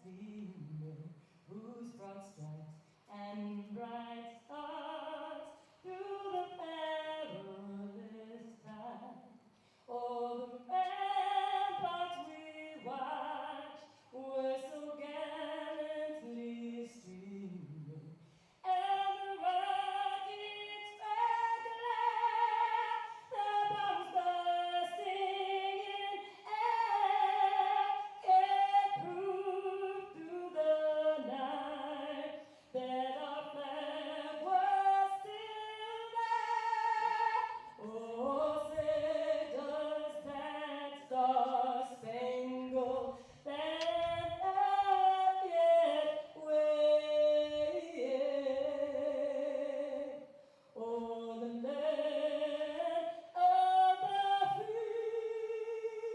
steamer whose broad stripes and bright stars through the perilous tide. Oh, the ramparts we watched were so gallantly streaming, and the rockets spread glare, the bombs bursting in air, it proved through the night that our flag was still there. Oh, say does that star-spangled banner yet wave? Oh, the land of the free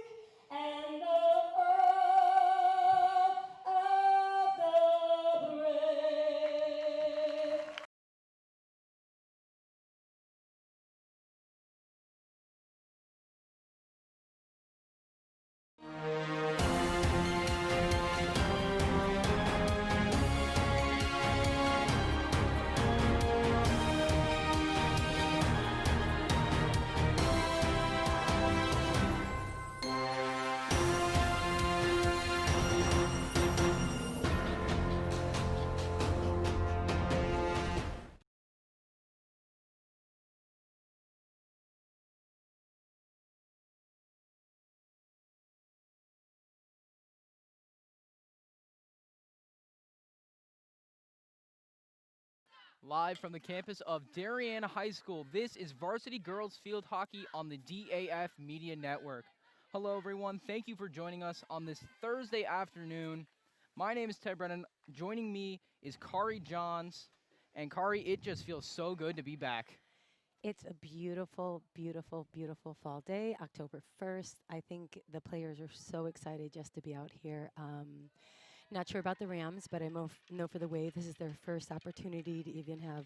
and the home of the brave. Live from the campus of Darien High School, this is Varsity Girls Field Hockey on the DAF Media Network. Hello, everyone. Thank you for joining us on this Thursday afternoon. My name is Ted Brennan. Joining me is Kari Johns. And Kari, it just feels so good to be back. It's a beautiful, beautiful, beautiful fall day, October 1st. I think the players are so excited just to be out here. Not sure about the Rams, but I know for the Wave, this is their first opportunity to even have,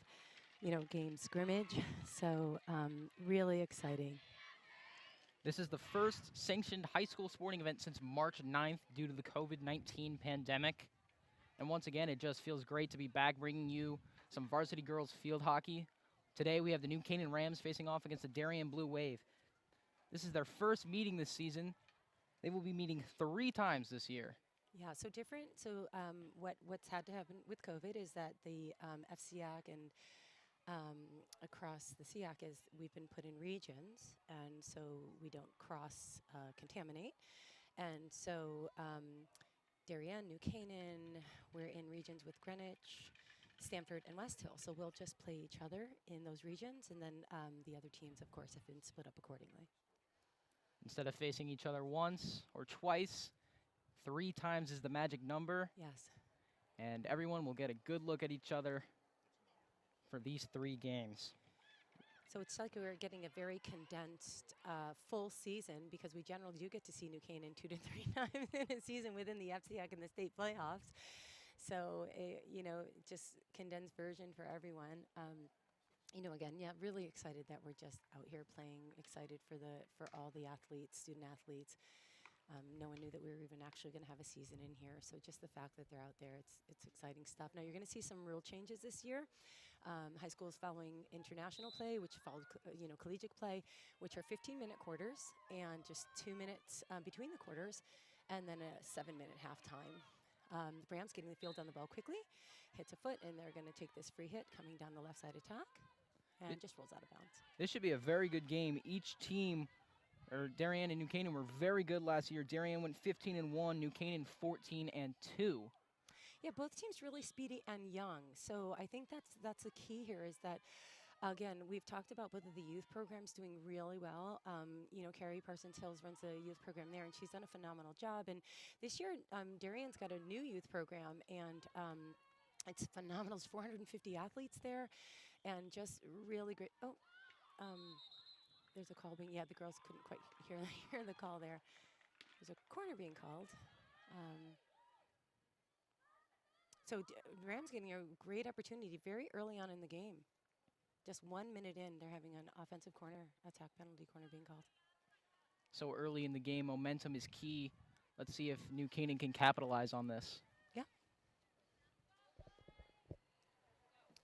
game scrimmage. So really exciting. This is the first sanctioned high school sporting event since March 9th due to the COVID-19 pandemic. And once again, it just feels great to be back bringing you some Varsity Girls Field Hockey. Today we have the New Canaan Rams facing off against the Darien Blue Wave. This is their first meeting this season. They will be meeting 3 times this year. Yeah, so different. So what's had to happen with COVID is that the FCAC and across the SEAC is we've been put in regions, and so we don't cross contaminate. And so Darien, New Canaan, we're in regions with Greenwich, Stamford, and West Hill. So we'll just play each other in those regions, and then the other teams, of course, have been split up accordingly. Instead of facing each other once or twice, 3 times is the magic number. Yes. And everyone will get a good look at each other for these 3 games. So it's like we're getting a very condensed full season, because we generally do get to see New Canaan 2 to 3 times in a season within the FCAC and the state playoffs. So, just condensed version for everyone. Again, yeah, really excited that we're just out here playing, excited for all the athletes, student athletes. No one knew that we were even actually going to have a season in here. So just the fact that they're out there, it's exciting stuff. Now you're going to see some rule changes this year. High school is following international play, which followed collegiate play, which are 15-minute quarters and just 2 minutes between the quarters, and then a 7-minute halftime. The Rams getting the field on the ball quickly, hits a foot, and they're going to take this free hit coming down the left side attack, and just rolls out of bounds. This should be a very good game. Each team, Darien and New Canaan, were very good last year. Darien went 15-1, New Canaan 14-2. Yeah, both teams really speedy and young. So I think that's the key here is that, again, we've talked about both of the youth programs doing really well. Carrie Parsons Hills runs a youth program there, and she's done a phenomenal job. And this year, Darien's got a new youth program, and it's phenomenal. There's 450 athletes there, and just really great. Oh, there's a call being, the girls couldn't quite hear the call there. There's a corner being called. So Rams getting a great opportunity very early on in the game. Just 1 minute in, they're having an offensive corner, attack penalty corner being called. So early in the game, momentum is key. Let's see if New Canaan can capitalize on this.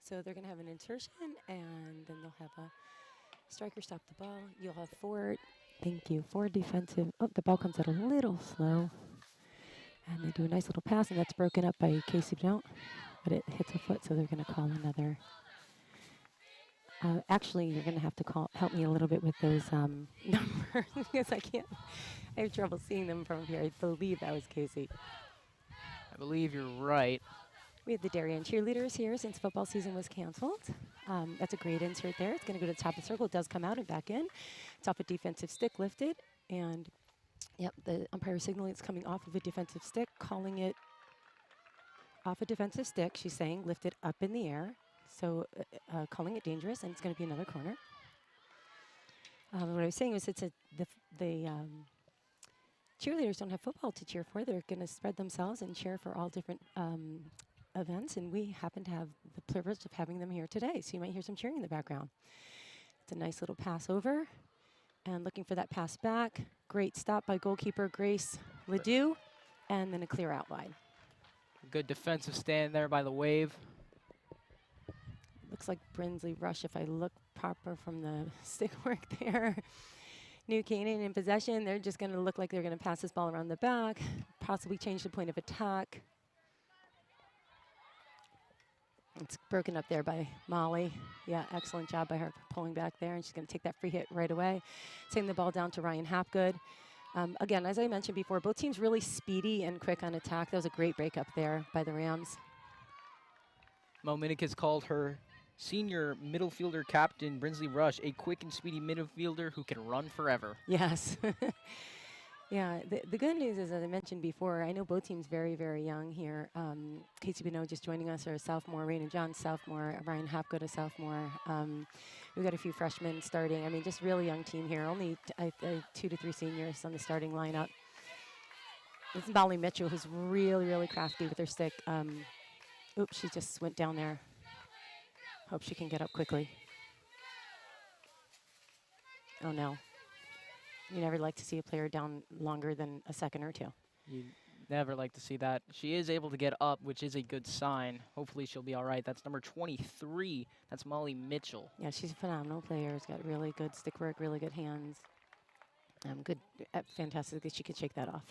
So they're going to have an insertion, and then they'll have a striker stop the ball. You'll have four, thank you, four defensive. Oh, the ball comes out a little slow. And they do a nice little pass, and that's broken up by Casey Blount, but it hits a foot, so they're going to call another. Actually, you're going to have to help me a little bit with those numbers because I have trouble seeing them from here. I believe that was Casey. I believe you're right. We have the Darien cheerleaders here since football season was canceled. That's a great insert there. It's going to go to the top of the circle. It does come out and back in. It's off a defensive stick lifted, and yep, the umpire signaling it's coming off of a defensive stick, calling it off a defensive stick. She's saying lift it up in the air, so calling it dangerous, and it's going to be another corner. What I was saying was the cheerleaders don't have football to cheer for. They're going to spread themselves and cheer for all different events, and we happen to have the privilege of having them here today, so you might hear some cheering in the background. It's a nice little pass over. And looking for that pass back. Great stop by goalkeeper Grace Ledoux. And then a clear out wide. Good defensive stand there by the wave. Looks like Brinsley Rush if I look proper from the stick work there. New Canaan in possession. They're just going to look like they're going to pass this ball around the back. Possibly change the point of attack. It's broken up there by Molly. Yeah, excellent job by her pulling back there, and she's going to take that free hit right away. Taking the ball down to Ryan Hapgood. Again, as I mentioned before, both teams really speedy and quick on attack. That was a great break up there by the Rams. Mo Minnick has called her senior middle fielder captain, Brinsley Rush, a quick and speedy midfielder who can run forever. Yes. Yeah, the good news is, as I mentioned before, I know both teams very, very young here. Casey Bonneau just joining us, are a sophomore. Raina John, sophomore. Ryan Hapgood, a sophomore. We've got a few freshmen starting. I mean, just really young team here. Only 2 to 3 seniors on the starting lineup. This is Molly Mitchell, who's really, really crafty with her stick. Oops, she just went down there. Hope she can get up quickly. Oh, no. You never like to see a player down longer than a second or two. You never like to see that. She is able to get up, which is a good sign. Hopefully she'll be all right. That's number 23. That's Molly Mitchell. Yeah, she's a phenomenal player. She's got really good stick work, really good hands. Good, fantastic that she could shake that off.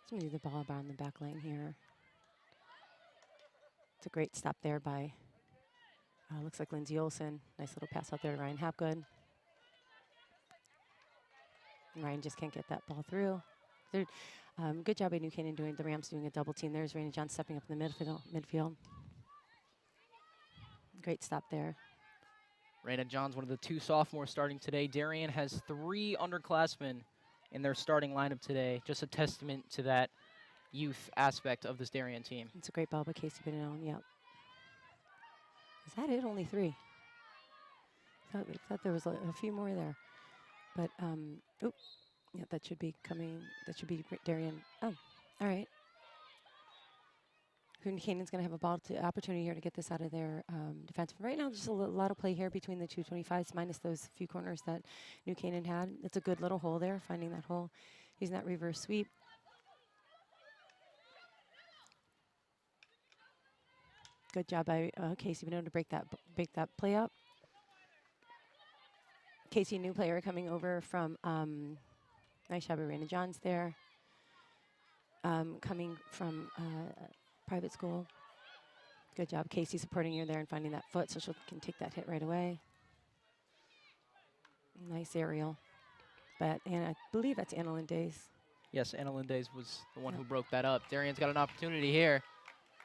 So we do the ball around the back lane here. It's a great stop there by looks like Lindsay Olsen. Nice little pass out there to Ryan Hapgood. And Ryan just can't get that ball through. Good job by New Canaan doing the Rams doing a double team. There's Raina John stepping up in the midfield. Great stop there. Raina John's one of the 2 sophomores starting today. Darien has 3 underclassmen in their starting lineup today. Just a testament to that youth aspect of this Darien team. It's a great ball by Casey Bonneau. Yep. Is that it? Only 3. Thought there was a few more there. But, yeah, that should be coming. That should be Darien. Oh, all right. Canaan's going to have a ball opportunity here to get this out of their defensive. Right now, just a lot of play here between the 225s, minus those few corners that New Canaan had. It's a good little hole there, finding that hole, using that reverse sweep. Good job by Casey Bonneau to break that play up. Casey, new player coming over from, nice job by Raina Johns there. Coming from private school. Good job, Casey, supporting you there and finding that foot so she can take that hit right away. Nice aerial. And I believe that's Anna Lindays. Yes, Anna Lindays was the one who broke that up. Darien's got an opportunity here.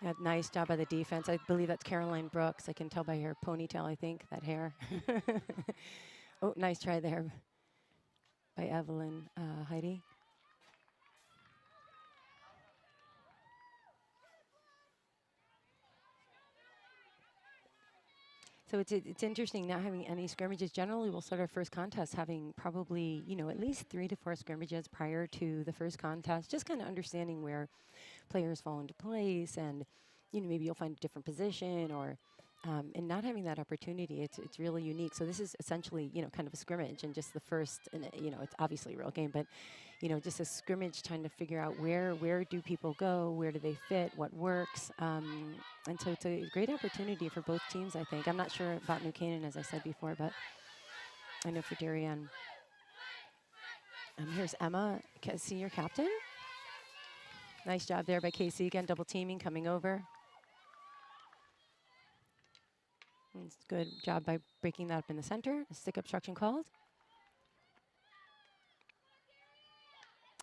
Yeah, nice job by the defense. I believe that's Caroline Brooks. I can tell by her ponytail, I think, that hair. Oh, nice try there by Evelyn Heidi. So it's interesting not having any scrimmages. Generally, we'll start our first contest having probably, at least 3 to 4 scrimmages prior to the first contest, just kind of understanding where players fall into place and, maybe you'll find a different position or, and not having that opportunity, it's really unique. So this is essentially, kind of a scrimmage and just the first, and, it's obviously a real game, but, just a scrimmage trying to figure out where do people go, where do they fit, what works. And so it's a great opportunity for both teams, I think. I'm not sure about New Canaan, as I said before, but I know for Darien. Here's Emma, senior captain. Nice job there by Casey. Again, double teaming, coming over. It's a good job by breaking that up in the center. Stick obstruction called.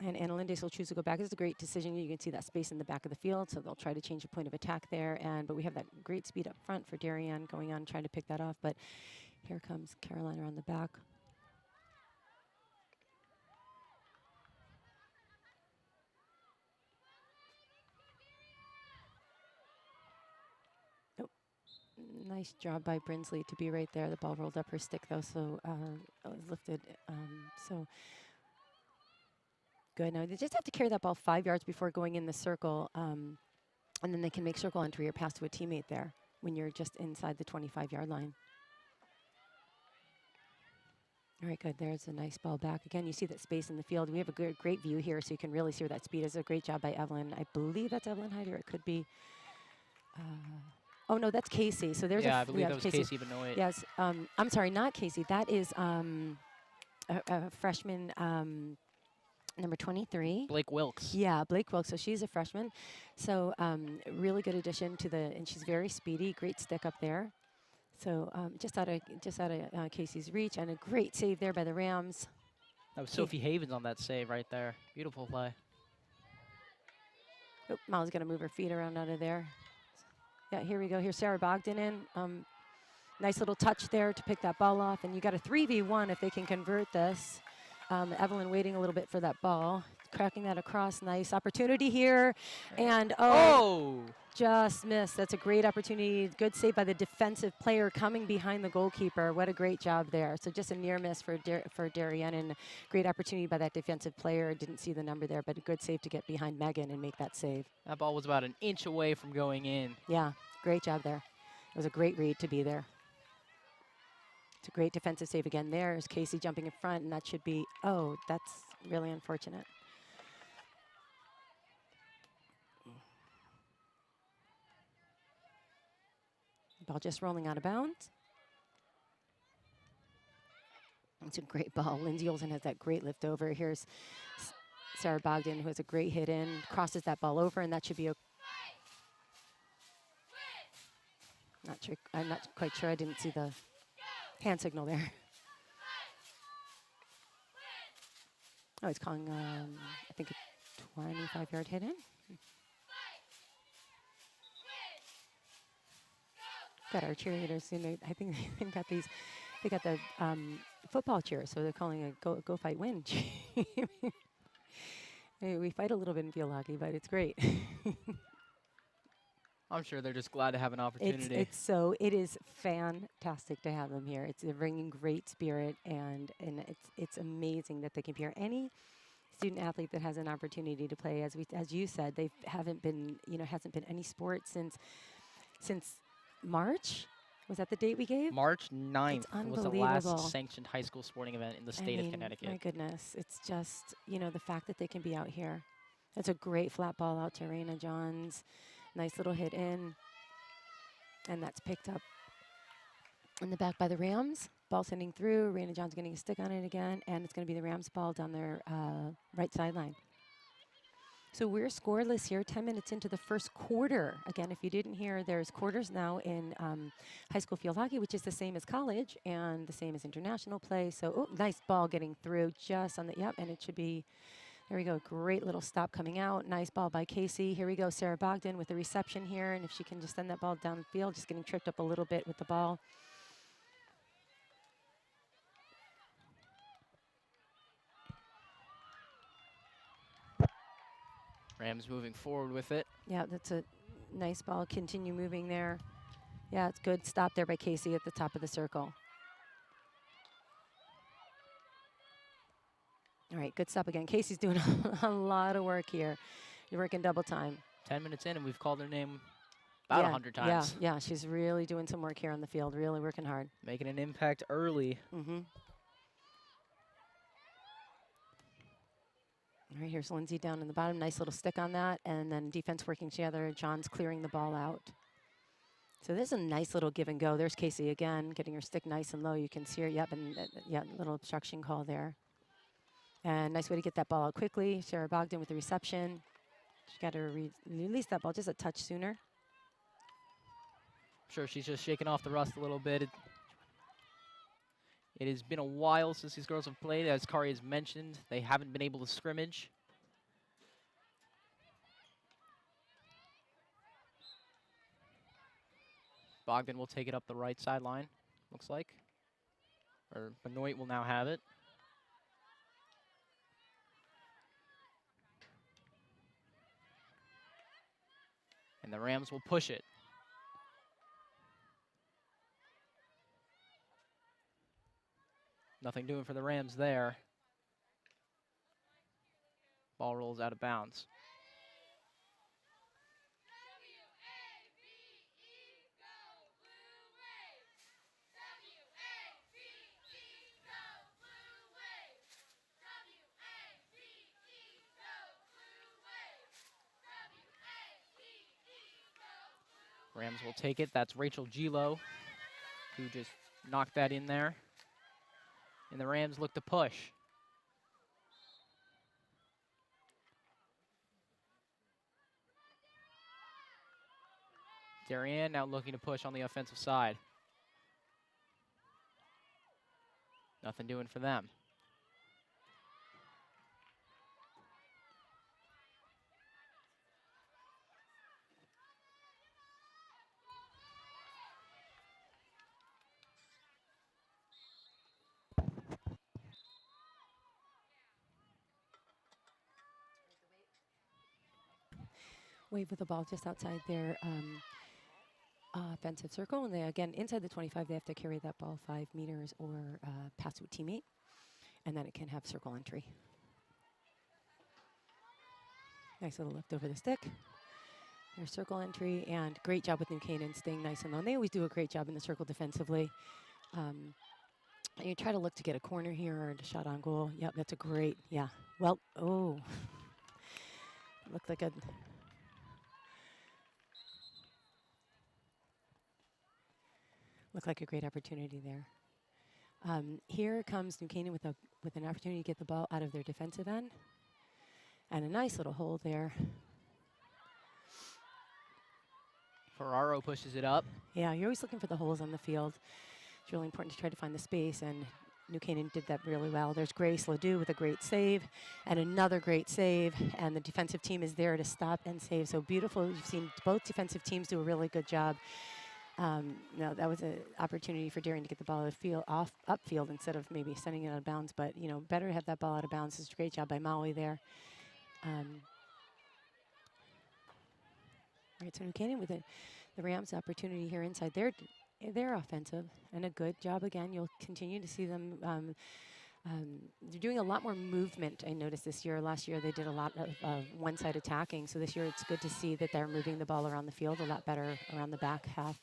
And Anna Lindes will choose to go back. This is a great decision. You can see that space in the back of the field, so they'll try to change the point of attack there. But we have that great speed up front for Darien going on, trying to pick that off. But here comes Carolina on the back. Oh, nice job by Brinsley to be right there. The ball rolled up her stick, though, so it was lifted. So good. Now they just have to carry that ball 5 yards before going in the circle, and then they can make circle entry or pass to a teammate there when you're just inside the 25-yard line. All right, good. There's a nice ball back. Again, you see that space in the field. We have a great view here, so you can really see where that speed is. A great job by Evelyn. I believe that's Evelyn Hyder. It could be. Oh, no, that's Casey. So there's I believe that was Casey Benoit. Yes. I'm sorry, not Casey. That is a freshman. Number 23. Blake Wilkes. Yeah, Blake Wilkes. So she's a freshman. So really good addition to and she's very speedy. Great stick up there. So just out of Casey's reach, and a great save there by the Rams. That was Sophie Havens on that save right there. Beautiful play. Oh, Molly's going to move her feet around out of there. Yeah, here we go. Here's Sarah Bogdan in. Nice little touch there to pick that ball off, and you got a 3v1 if they can convert this. Evelyn waiting a little bit for that ball, cracking that across. Nice opportunity here, and just missed. That's a great opportunity. Good save by the defensive player coming behind the goalkeeper. What a great job there. So just a near miss for Darien, and great opportunity by that defensive player. Didn't see the number there, but a good save to get behind Megan and make that save. That ball was about an inch away from going in. Yeah, great job there. It was a great read to be there. It's a great defensive save again. There's Casey jumping in front, and that should be, that's really unfortunate. Ball just rolling out of bounds. It's a great ball. Lindsay Olsen has that great lift over. Here's Sarah Bogdan, who has a great hit in, crosses that ball over, and that should be I'm not quite sure. I didn't see the hand signal there. Oh, he's calling, I think, a 25-yard hit in. Got our cheerleaders. I think they got these. They got the football cheer, so they're calling a go fight win. We fight a little bit in field hockey, but it's great. I'm sure they're just glad to have an opportunity. It is fantastic to have them here. They're bringing great spirit, and it's amazing that they can be here. Any student athlete that has an opportunity to play, as you said, they hasn't been any sport since March. Was that the date we gave? March 9th was the last sanctioned high school sporting event in the state of Connecticut. My goodness, it's just the fact that they can be out here. That's a great flat ball out to Raina Johns. Nice little hit in, and that's picked up in the back by the Rams. Ball sending through. Raina John's getting a stick on it again, and it's going to be the Rams' ball down their right sideline. So we're scoreless here, 10 minutes into the first quarter. Again, if you didn't hear, there's quarters now in high school field hockey, which is the same as college and the same as international play. So, nice ball getting through just on the, and it should be. There we go, great little stop coming out. Nice ball by Casey. Here we go, Sarah Bogdan with the reception here. And if she can just send that ball downfield, just getting tripped up a little bit with the ball. Rams moving forward with it. Yeah, that's a nice ball. Continue moving there. Yeah, it's good. Stop there by Casey at the top of the circle. All right, good stop again. Casey's doing a lot of work here. You're working double time. 10 minutes in, and we've called her name about 100 times. Yeah, she's really doing some work here on the field, really working hard. Making an impact early. Mm-hmm. All right, here's Lindsay down in the bottom. Nice little stick on that. And then defense working together. John's clearing the ball out. So there's a nice little give and go. There's Casey again, getting her stick nice and low. You can see her. Yep, and yeah, little obstruction call there. And nice way to get that ball out quickly. Sarah Bogdan with the reception. She got to release that ball just a touch sooner. I'm sure she's just shaking off the rust a little bit. It has been a while since these girls have played. As Kari has mentioned, they haven't been able to scrimmage. Bogdan will take it up the right sideline, looks like. Or Benoit will now have it. And the Rams will push it. Nothing doing for the Rams there. Ball rolls out of bounds. Rams will take it. That's Rachel Gilo, who just knocked that in there. And the Rams look to push. Darien now looking to push on the offensive side. Nothing doing for them. Wave with the ball just outside their offensive circle. And they, again, inside the 25, they have to carry that ball 5 meters or pass to a teammate. And then it can have circle entry. Nice little lift over the stick. There's circle entry, and great job with New Canaan staying nice and low. And they always do a great job in the circle defensively. And you try to look to get a corner here or a shot on goal. Yep, that's a great, yeah. Well, oh. Looked like a... Looked like a great opportunity there. Here comes New Canaan with an opportunity to get the ball out of their defensive end. And a nice little hole there. Ferraro pushes it up. Yeah, you're always looking for the holes on the field. It's really important to try to find the space, and New Canaan did that really well. There's Grace Ledoux with a great save, and another great save, and the defensive team is there to stop and save. So beautiful. You've seen both defensive teams do a really good job. No, that was an opportunity for Darien to get the ball upfield instead of maybe sending it out of bounds. But, you know, better to have that ball out of bounds. It's a great job by Maui there. All right, so New Canaan with the Rams' opportunity here inside. They're offensive, and a good job again. You'll continue to see them. They're doing a lot more movement, I noticed this year. Last year they did a lot of one-side attacking. So this year it's good to see that they're moving the ball around the field a lot better around the back half,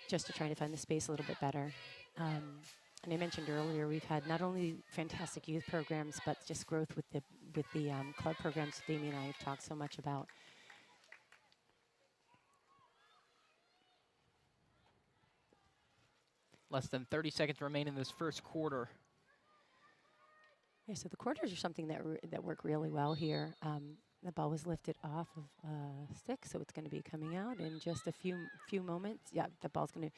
just to try to find the space a little bit better. And I mentioned earlier, we've had not only fantastic youth programs, but just growth with the club programs Damien and I have talked so much about. Less than 30 seconds remain in this first quarter. Yeah, so the quarters are something that work really well here. The ball was lifted off of stick, so it's going to be coming out in just a few moments. Yeah, the ball's going to.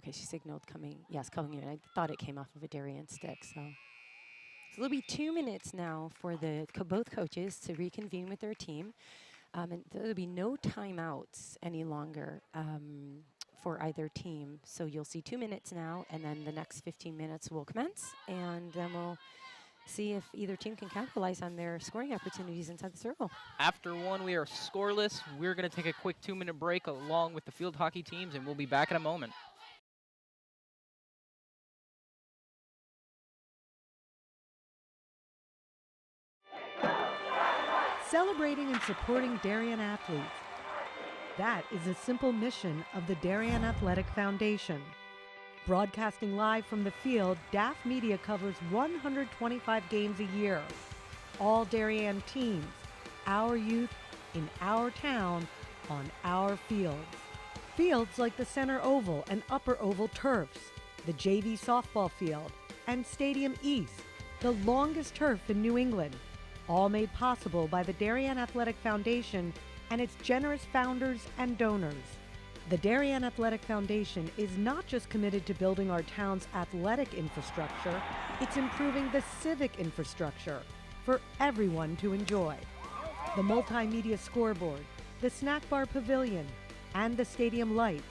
Okay, she signaled coming. Yes, coming in. I thought it came off of a Darien stick. So it'll be 2 minutes now for both coaches to reconvene with their team, and there'll be no timeouts any longer for either team. So you'll see 2 minutes now, and then the next 15 minutes will commence, and then we'll see if either team can capitalize on their scoring opportunities inside the circle. After one, we are scoreless. We're going to take a quick 2-minute break along with the field hockey teams, and we'll be back in a moment. Celebrating and supporting Darien athletes. That is a simple mission of the Darien Athletic Foundation. Broadcasting live from the field, DAF Media covers 125 games a year. all Darien teams, our youth, in our town, on our fields. Fields like the center oval and upper oval turfs, the JV softball field, and Stadium East, the longest turf in New England, all made possible by the Darien Athletic Foundation and its generous founders and donors. The Darien Athletic Foundation is not just committed to building our town's athletic infrastructure, it's improving the civic infrastructure for everyone to enjoy. The multimedia scoreboard, the snack bar pavilion, and the stadium lights,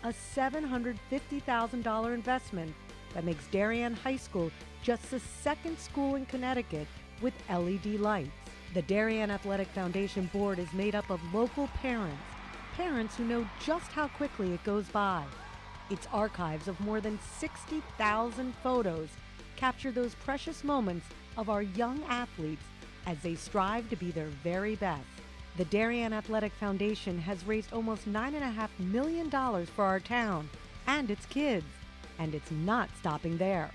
a $750,000 investment that makes Darien High School just the second school in Connecticut with LED lights. The Darien Athletic Foundation board is made up of local parents, parents who know just how quickly it goes by. Its archives of more than 60,000 photos capture those precious moments of our young athletes as they strive to be their very best. The Darien Athletic Foundation has raised almost $9.5 million for our town and its kids, and it's not stopping there,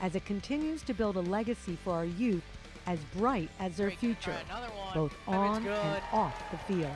as it continues to build a legacy for our youth as bright as their future, both on and off the field.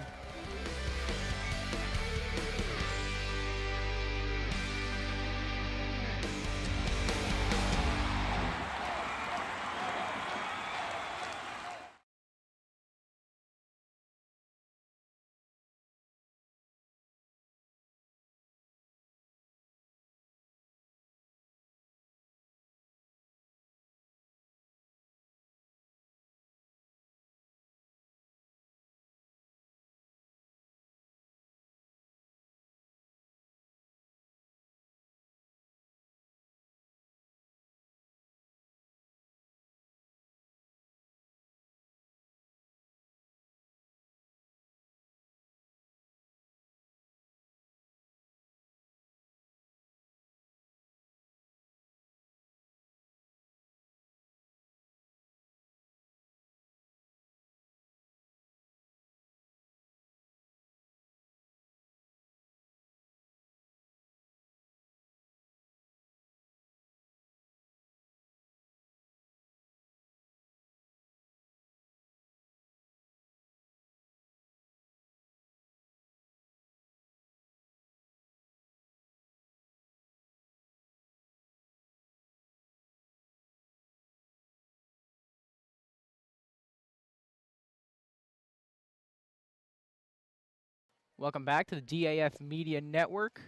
Welcome back to the DAF Media Network.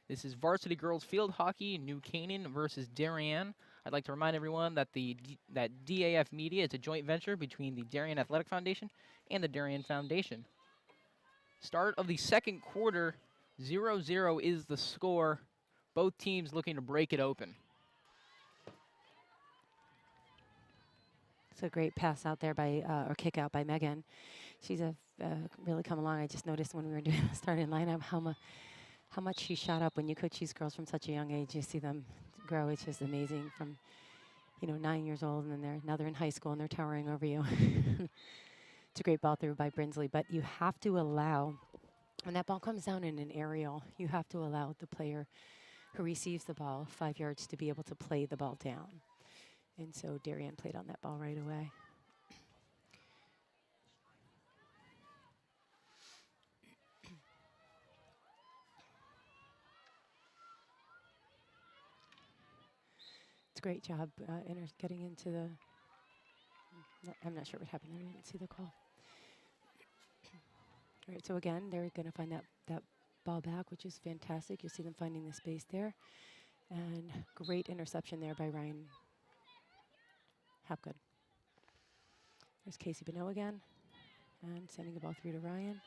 This is Varsity Girls Field Hockey, New Canaan versus Darien. I'd like to remind everyone that that DAF Media is a joint venture between the Darien Athletic Foundation and the Darien Foundation. Start of the second quarter, 0-0 is the score. Both teams looking to break it open. It's a great pass out there by, or kick out by Megan. She's really come along. I just noticed when we were doing the starting lineup how much she shot up. When you coach these girls from such a young age, you see them grow. It's just amazing. From 9 years old, and then now they're in high school and they're towering over you. It's a great ball through by Brinsley, but you have to allow, when that ball comes down in an aerial, you have to allow the player who receives the ball 5 yards to be able to play the ball down. And so Darien played on that ball right away. It's a great job getting into the, I'm not sure what happened there. I didn't see the call. All right, so again, they're going to find that ball back, which is fantastic. You'll see them finding the space there. And great interception there by Ryan Hapgood. There's Casey Bonneau again, and sending the ball through to Ryan.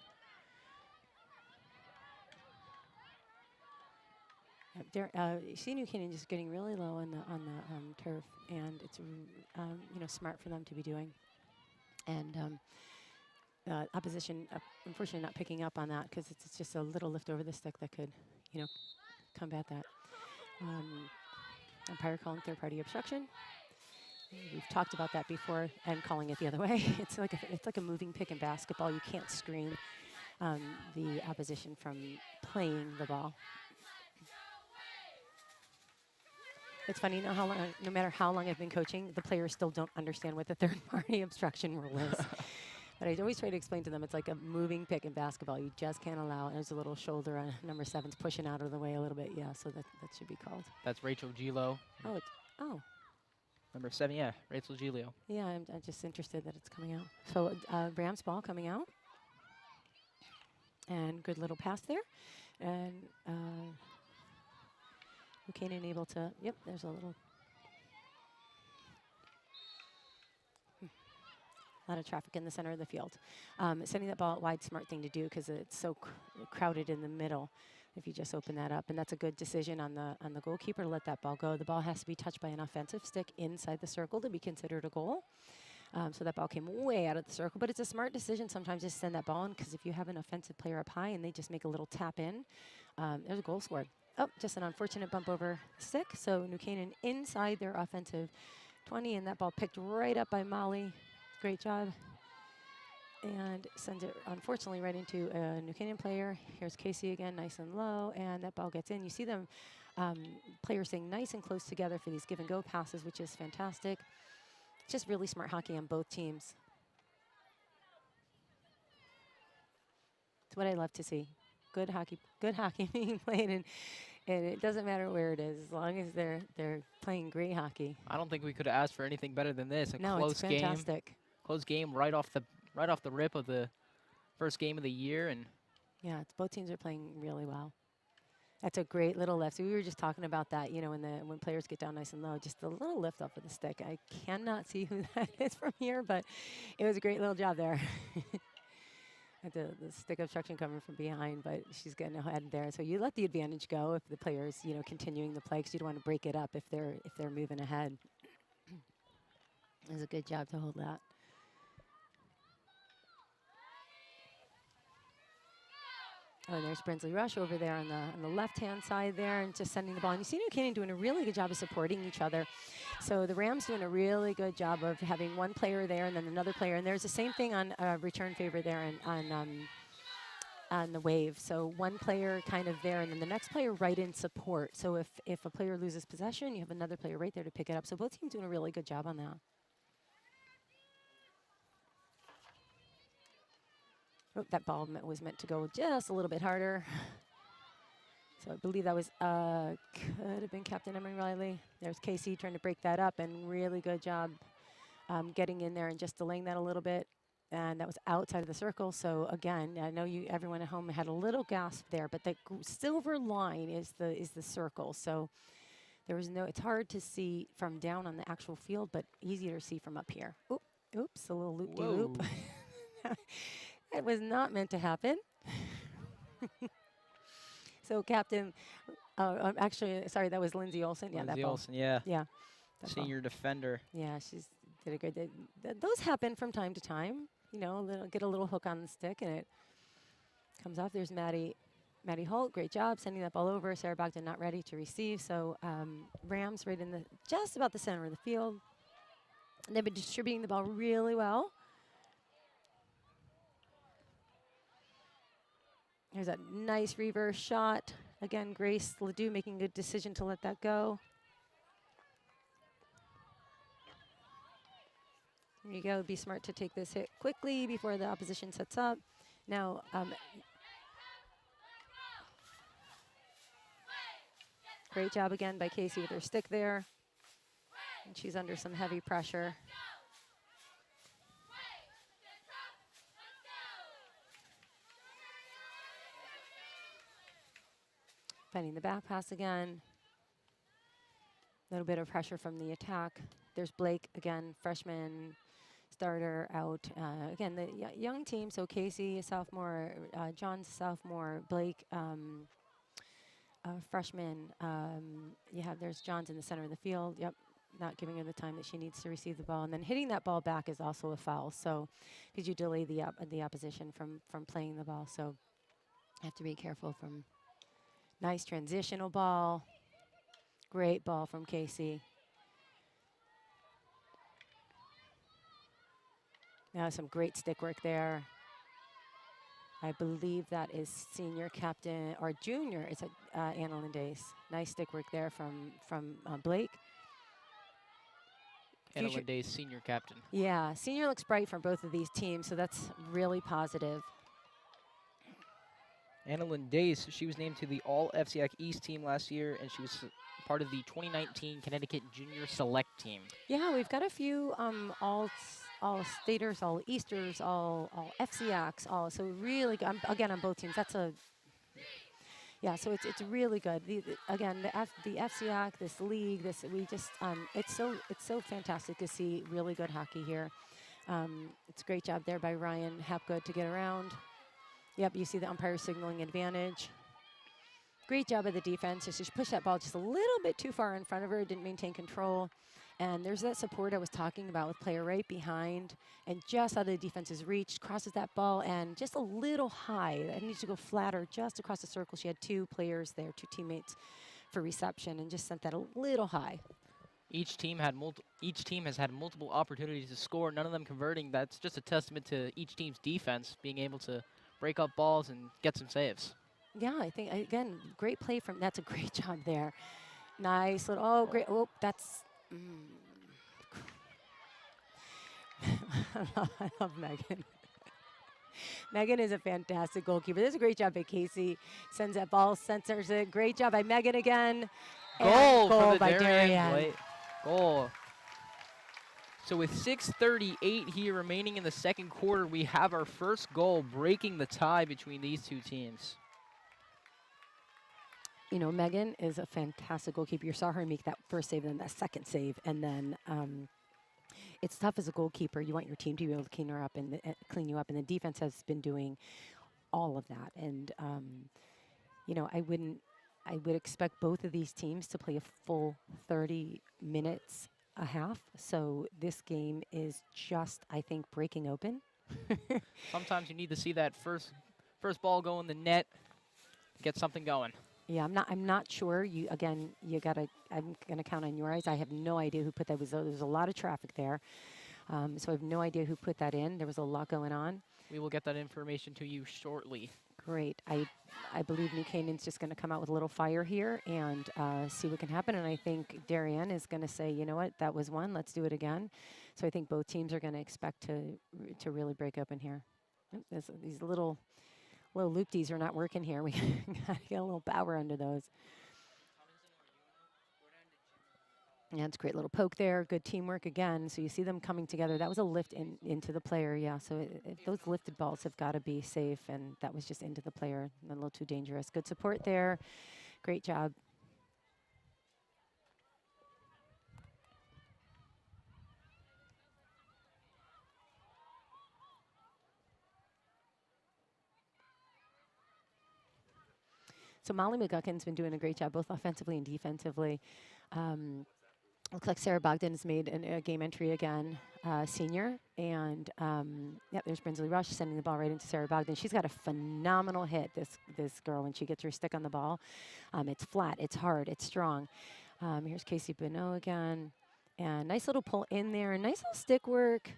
See New Canaan just getting really low on the turf, and it's smart for them to be doing. And opposition, unfortunately, not picking up on that because it's just a little lift over the stick that could, combat that. Umpire calling third-party obstruction. We've talked about that before, and calling it the other way. It's like a moving pick in basketball. You can't screen the opposition from playing the ball. It's funny, no matter how long I've been coaching, the players still don't understand what the third-party obstruction rule is. But I always try to explain to them it's like a moving pick in basketball. You just can't allow it. There's a little shoulder on number 7's pushing out of the way a little bit. Yeah, so that should be called. That's Rachel Gilo. Oh. Number 7, yeah, Rachel Gilio. Yeah, I'm just interested that it's coming out. So Rams ball coming out. And good little pass there. And Canaan able to, yep, there's a little. A lot of traffic in the center of the field. Sending that ball out wide, smart thing to do because it's so crowded in the middle. If you just open that up, and that's a good decision on the goalkeeper to let that ball go. The ball has to be touched by an offensive stick inside the circle to be considered a goal. So that ball came way out of the circle, but it's a smart decision sometimes to send that ball in because if you have an offensive player up high and they just make a little tap in, there's a goal scored. Oh, just an unfortunate bump over the stick. So New Canaan inside their offensive 20, and that ball picked right up by Molly. Great job. And sends it, unfortunately, right into a New Canaan player. Here's Casey again, nice and low, and that ball gets in. You see them, players staying nice and close together for these give-and-go passes, which is fantastic. Just really smart hockey on both teams. It's what I love to see. Good hockey being played, and it doesn't matter where it is, as long as they're playing great hockey. I don't think we could have asked for anything better than this. No, close it's fantastic. Close game right off the rip of the first game of the year, and yeah, both teams are playing really well. That's a great little lift. So we were just talking about that, you know, when players get down nice and low, just a little lift off of the stick. I cannot see who that is from here, but it was a great little job there. The stick obstruction coming from behind, but she's getting ahead there. So you let the advantage go if the player's, you know, continuing the play, because you don't want to break it up if they're moving ahead. It was a good job to hold that. Oh, and there's Brinsley Rush over there on the left-hand side there, and just sending the ball. And you see New Canaan doing a really good job of supporting each other. So the Rams doing a really good job of having one player there and then another player. And there's the same thing on return favor there on the wave. So one player kind of there, and then the next player right in support. So if a player loses possession, you have another player right there to pick it up. So both teams doing a really good job on that. Oh, that ball was meant to go just a little bit harder. So I believe that was, could have been Captain Emery Riley. There's Casey trying to break that up, and really good job getting in there and just delaying that a little bit. And that was outside of the circle. So again, I know everyone at home had a little gasp there, but the silver line is the circle. So there was it's hard to see from down on the actual field, but easier to see from up here. Oops, a little loop-de-loop. It was not meant to happen. So Captain, actually, sorry, that was Lindsay Olsen. Yeah, Lindsay that ball. Olsen, yeah. Yeah. Senior defender. Yeah, she's did a good. Those happen from time to time. You know, get a little hook on the stick, and it comes off. There's Maddie Holt. Great job sending that ball over. Sarah Bogdan not ready to receive. So Rams right in just about the center of the field. And they've been distributing the ball really well. Here's that nice reverse shot. Again, Grace Ledoux making a good decision to let that go. There you go. Be smart to take this hit quickly before the opposition sets up. Now, great job again by Casey with her stick there. And she's under some heavy pressure. Finding the back pass again. A little bit of pressure from the attack. There's Blake again, freshman starter out. Again, the young team, so Casey, a sophomore, John's a sophomore, Blake, freshman. There's John's in the center of the field. Yep, not giving her the time that she needs to receive the ball. And then hitting that ball back is also a foul. So because you delay the opposition from playing the ball. So you have to be careful from. Nice transitional ball. Great ball from Casey. Now some great stick work there. I believe that is senior captain or junior. It's Anna Lindace. Nice stick work there from Blake. Anna Future- Lindae's senior captain. Yeah, senior looks bright for both of these teams, so that's really positive. Anna Lindae's, she was named to the All-FCIAC East team last year, and she was part of the 2019 Connecticut Junior Select team. Yeah, we've got a few all staters, all Easters, all FCIACs, all so really good. Again, on both teams, that's a yeah. So it's really good. Again, the FCIAC, this league, this we just it's so fantastic to see really good hockey here. It's a great job there by Ryan Hapgood to get around. Yep, you see the umpire signaling advantage. Great job of the defense. Just she pushed that ball just a little bit too far in front of her, didn't maintain control. And there's that support I was talking about with player right behind and just out of the defense's reach, crosses that ball and just a little high. It needs to go flatter just across the circle. She had two players there, two teammates for reception and just sent that a little high. Each team has had multiple opportunities to score, none of them converting. That's just a testament to each team's defense being able to break up balls and get some saves. Yeah, I think, again, great play from, that's a great job there. Nice little, oh, great, oh, that's, I love Megan. Megan is a fantastic goalkeeper. This is a great job by Casey. Sends that ball, censors it. Great job by Megan again. Goal for the by Darien. Goal. So with 6:38 here remaining in the second quarter, we have our first goal breaking the tie between these two teams. You know, Megan is a fantastic goalkeeper. You saw her make that first save, then that second save, and then it's tough as a goalkeeper. You want your team to be able to clean clean you up, and the defense has been doing all of that. And you know, I would expect both of these teams to play a full 30 minutes a half. So this game is just, I think, breaking open. Sometimes you need to see that first ball go in the net to get something going. Yeah, I'm not sure. I'm gonna count on your eyes. I have no idea who put that. There was a lot of traffic there, so I have no idea who put that in. There was a lot going on. We will get that information to you shortly. Great. I believe New Canaan's just going to come out with a little fire here and see what can happen. And I think Darien is going to say, you know what, that was one. Let's do it again. So I think both teams are going to expect to really break open here. These little loopties are not working here. We got to get a little power under those. Yeah, it's a great little poke there. Good teamwork again. So you see them coming together. That was a lift into the player, yeah. So those lifted balls have got to be safe, and that was just into the player, a little too dangerous. Good support there. Great job. So Molly McGuckin's been doing a great job, both offensively and defensively. Looks like Sarah Bogdan has made a game entry again, senior. And there's Brinsley Rush sending the ball right into Sarah Bogdan. She's got a phenomenal hit, this girl, when she gets her stick on the ball. It's flat, it's hard, it's strong. Here's Casey Bonneau again. And nice little pull in there, nice little stick work.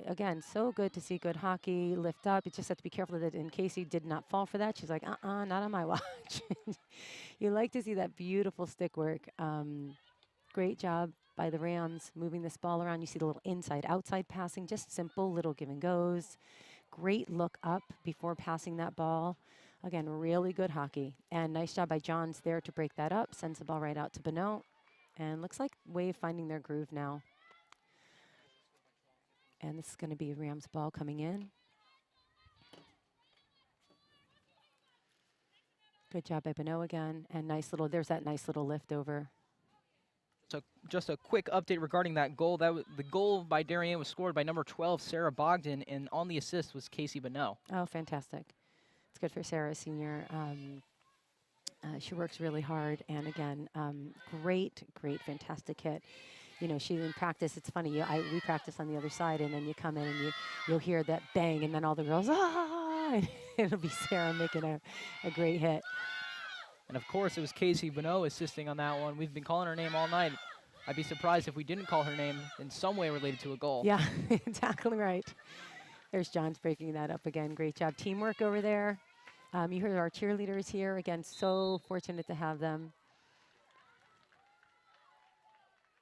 Again, so good to see good hockey, lift up. You just have to be careful that Casey did not fall for that. She's like, not on my watch. You like to see that beautiful stick work. Great job by the Rams moving this ball around. You see the little inside-outside passing, just simple little give and goes. Great look up before passing that ball. Again, really good hockey. And nice job by Johns there to break that up. Sends the ball right out to Bonneau. And looks like Wave finding their groove now. And this is going to be a Rams ball coming in. Good job by Bonneau again. And there's that nice little lift over. So just a quick update regarding that goal. The goal by Darien was scored by number 12, Sarah Bogdan, and on the assist was Casey Bonneau. Oh, fantastic. It's good for Sarah, senior. She works really hard, and again, great, fantastic hit. You know, she in practice, it's funny, we practice on the other side, and then you come in and you'll hear that bang, and then all the girls, and it'll be Sarah making a great hit. And of course, it was Casey Bonneau assisting on that one. We've been calling her name all night. I'd be surprised if we didn't call her name in some way related to a goal. Yeah, exactly right. There's John's breaking that up again. Great job. Teamwork over there. You heard our cheerleaders here. Again, so fortunate to have them.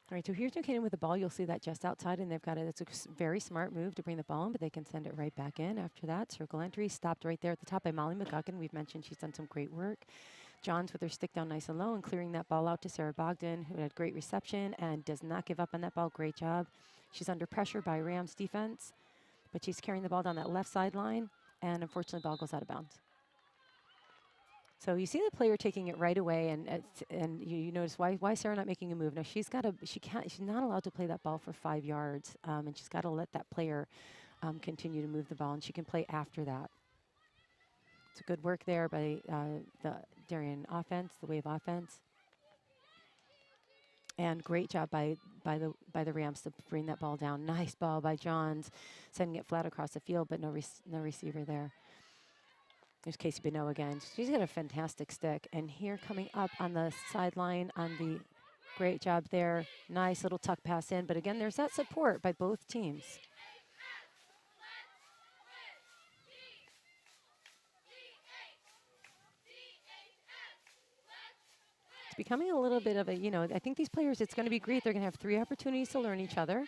All right, so here's New Canaan with the ball. You'll see that just outside, and they've got it. It's a very smart move to bring the ball in, but they can send it right back in after that. Circle entry stopped right there at the top by Molly McGuckin. We've mentioned she's done some great work. John's with her stick down nice and low and clearing that ball out to Sarah Bogdan, who had great reception and does not give up on that ball. Great job. She's under pressure by Rams defense, but she's carrying the ball down that left sideline, and unfortunately, the ball goes out of bounds. So you see the player taking it right away, and you notice why Sarah not making a move. Now she's not allowed to play that ball for 5 yards, and she's got to let that player continue to move the ball, and she can play after that. It's a good work there by the Darien offense, the Wave offense, and great job by the Rams to bring that ball down. Nice ball by Johns, sending it flat across the field, but no receiver there. There's Casey Beno again. She's got a fantastic stick. And here coming up on the sideline on the great job there. Nice little tuck pass in. But again, there's that support by both teams. It's becoming a little bit of a, I think these players, it's going to be great. They're going to have 3 opportunities to learn each other.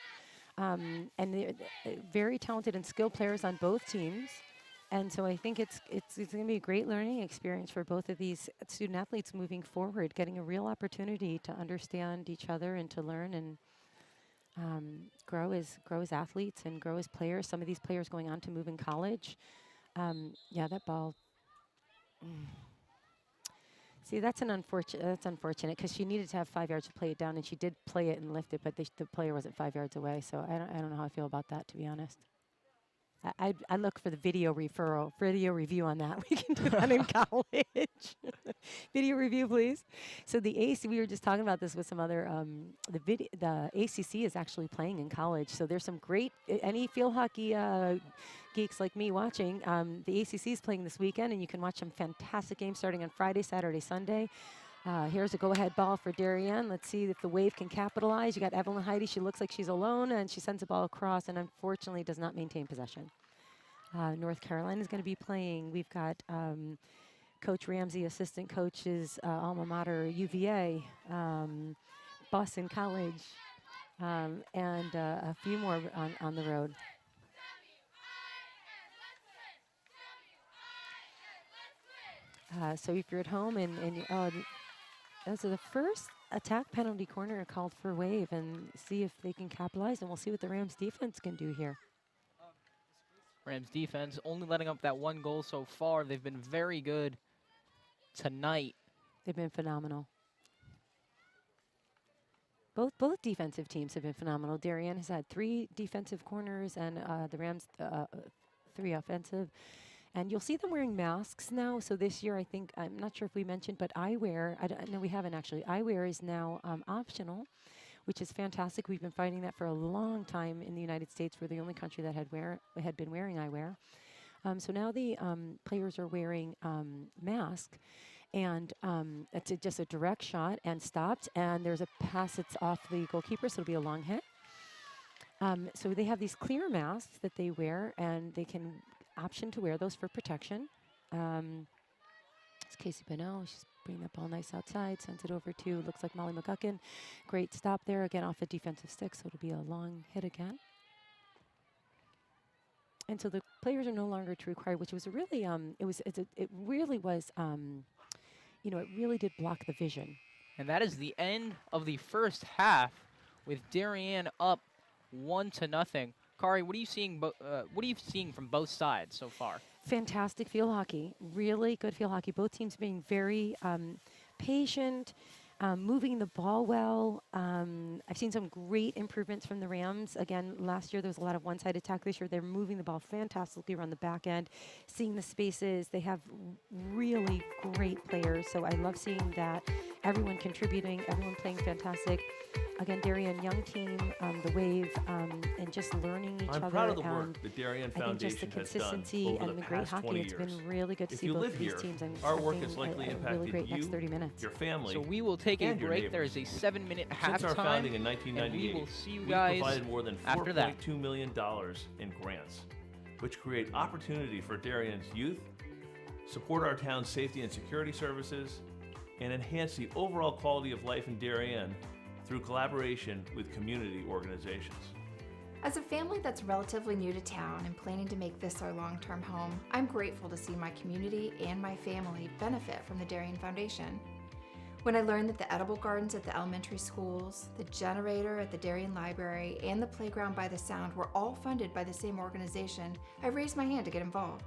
And they're very talented and skilled players on both teams. And so I think it's going to be a great learning experience for both of these student athletes moving forward, getting a real opportunity to understand each other and to learn and grow as athletes and grow as players. Some of these players going on to move in college. Yeah, that ball. See, that's unfortunate because she needed to have 5 yards to play it down, and she did play it and lift it, but the player wasn't 5 yards away. So I don't know how I feel about that, to be honest. I look for the video review on that. We can do that in college. Video review, please. So the AC, we were just talking about this with some other, the ACC is actually playing in college. So there's some great, any field hockey geeks like me watching, the ACC is playing this weekend, and you can watch some fantastic games starting on Friday, Saturday, Sunday. Here's a go-ahead ball for Darien. Let's see if the Wave can capitalize. You got Evelyn Heidi. She looks like she's alone, and she sends the ball across and unfortunately does not maintain possession. North Carolina is going to be playing. We've got Coach Ramsey, assistant coach's alma mater, UVA, Boston College, and a few more on the road. So if you're at home and so the first attack penalty corner called for Wave, and see if they can capitalize, and we'll see what the Rams defense can do here. Rams defense only letting up that 1 goal so far. They've been very good tonight. They've been phenomenal. Both defensive teams have been phenomenal. Darien has had 3 defensive corners, and the Rams 3 offensive. And you'll see them wearing masks now. So this year, I think, I'm not sure if we mentioned, but eyewear, no, we haven't actually. Eyewear is now optional, which is fantastic. We've been fighting that for a long time in the United States. We're the only country that had been wearing eyewear. So now the players are wearing masks, and it's just a direct shot and stopped. And there's a pass that's off the goalkeeper, so it'll be a long hit. So they have these clear masks that they wear, and they can option to wear those for protection. It's Casey Beno. She's bringing that ball nice outside, sends it over to, looks like Molly McGuckin. Great stop there, again off a defensive stick, so it'll be a long hit again. And so the players are no longer to require, which was a really, it really did block the vision. And that is the end of the first half, with Darien up 1-0. Kari, what are you seeing from both sides so far? Fantastic field hockey, really good field hockey. Both teams being very patient, moving the ball well. I've seen some great improvements from the Rams. Again, last year there was a lot of one-sided attack. This year they're moving the ball fantastically around the back end, seeing the spaces. They have really great players, so I love seeing that. Everyone contributing, everyone playing fantastic. Again, Darien, young team, the Wave, and just learning each other. I'm proud of the work the Darien Foundation just the has done consistency over and the the great past hockey. 20 It's years. been really good to If see you both live of these here, teams. And our work has something, likely really impacted great next you, 30 minutes. your family, So we will take a and your break. There is a neighbors. 7-minute Since our founding halftime, in and 1998, we will see you we've guys provided more than after that. $4.2 million in grants. which create opportunity for Darien's youth, support our town's safety and security services, and enhance the overall quality of life in Darien through collaboration with community organizations. As a family that's relatively new to town and planning to make this our long-term home, I'm grateful to see my community and my family benefit from the Darien Foundation. When I learned that the edible gardens at the elementary schools, the generator at the Darien Library, and the playground by the Sound were all funded by the same organization, I raised my hand to get involved.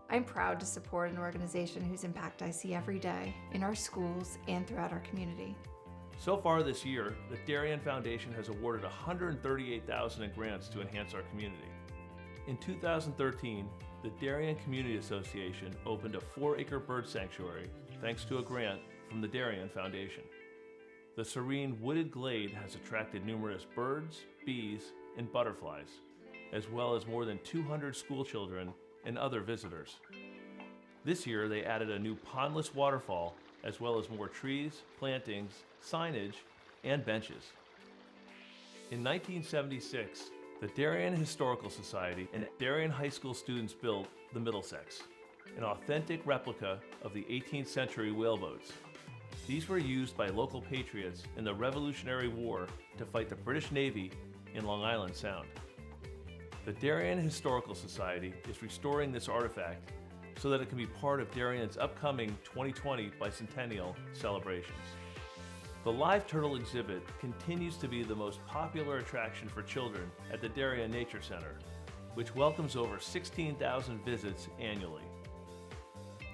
I'm proud to support an organization whose impact I see every day in our schools and throughout our community. So far this year, the Darien Foundation has awarded $138,000 in grants to enhance our community. In 2013, the Darien Community Association opened a 4-acre bird sanctuary thanks to a grant from the Darien Foundation. The serene wooded glade has attracted numerous birds, bees, and butterflies, as well as more than 200 school children and other visitors. This year, they added a new pondless waterfall, as well as more trees, plantings, signage, and benches. In 1976, the Darien Historical Society and Darien High School students built the Middlesex, an authentic replica of the 18th century whaleboats. These were used by local patriots in the Revolutionary War to fight the British Navy in Long Island Sound. The Darien Historical Society is restoring this artifact so that it can be part of Darien's upcoming 2020 bicentennial celebrations. The live turtle exhibit continues to be the most popular attraction for children at the Darien Nature Center, which welcomes over 16,000 visits annually.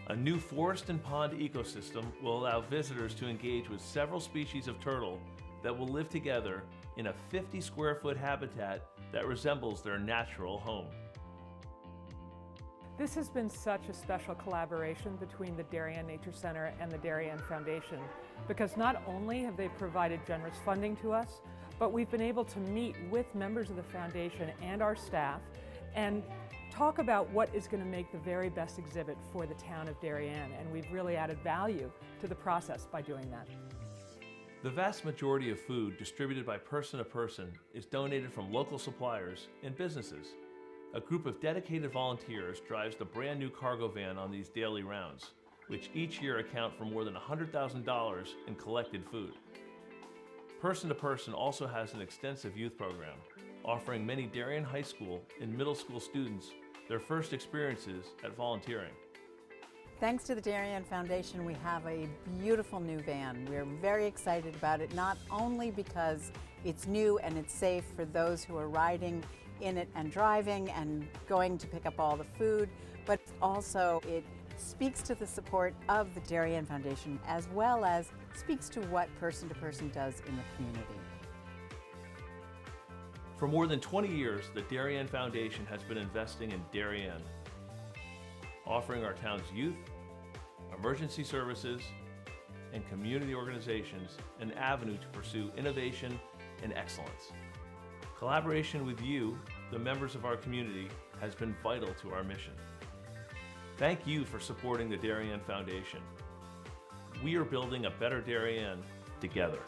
A new forest and pond ecosystem will allow visitors to engage with several species of turtle that will live together in a 50-square-foot habitat that resembles their natural home. This has been such a special collaboration between the Darien Nature Center and the Darien Foundation, because not only have they provided generous funding to us, but we've been able to meet with members of the foundation and our staff and talk about what is going to make the very best exhibit for the town of Darien, and we've really added value to the process by doing that. The vast majority of food distributed by Person to Person is donated from local suppliers and businesses. A group of dedicated volunteers drives the brand new cargo van on these daily rounds, which each year account for more than $100,000 in collected food. Person to Person also has an extensive youth program, offering many Darien High School and middle school students their first experiences at volunteering. Thanks to the Darien Foundation, we have a beautiful new van. We're very excited about it, not only because it's new and it's safe for those who are riding in it and driving and going to pick up all the food, but also it speaks to the support of the Darien Foundation, as well as speaks to what Person to Person does in the community. For more than 20 years, the Darien Foundation has been investing in Darien, offering our town's youth, emergency services, and community organizations an avenue to pursue innovation and excellence. Collaboration with you, the members of our community, has been vital to our mission. Thank you for supporting the Darien Foundation. We are building a better Darien together.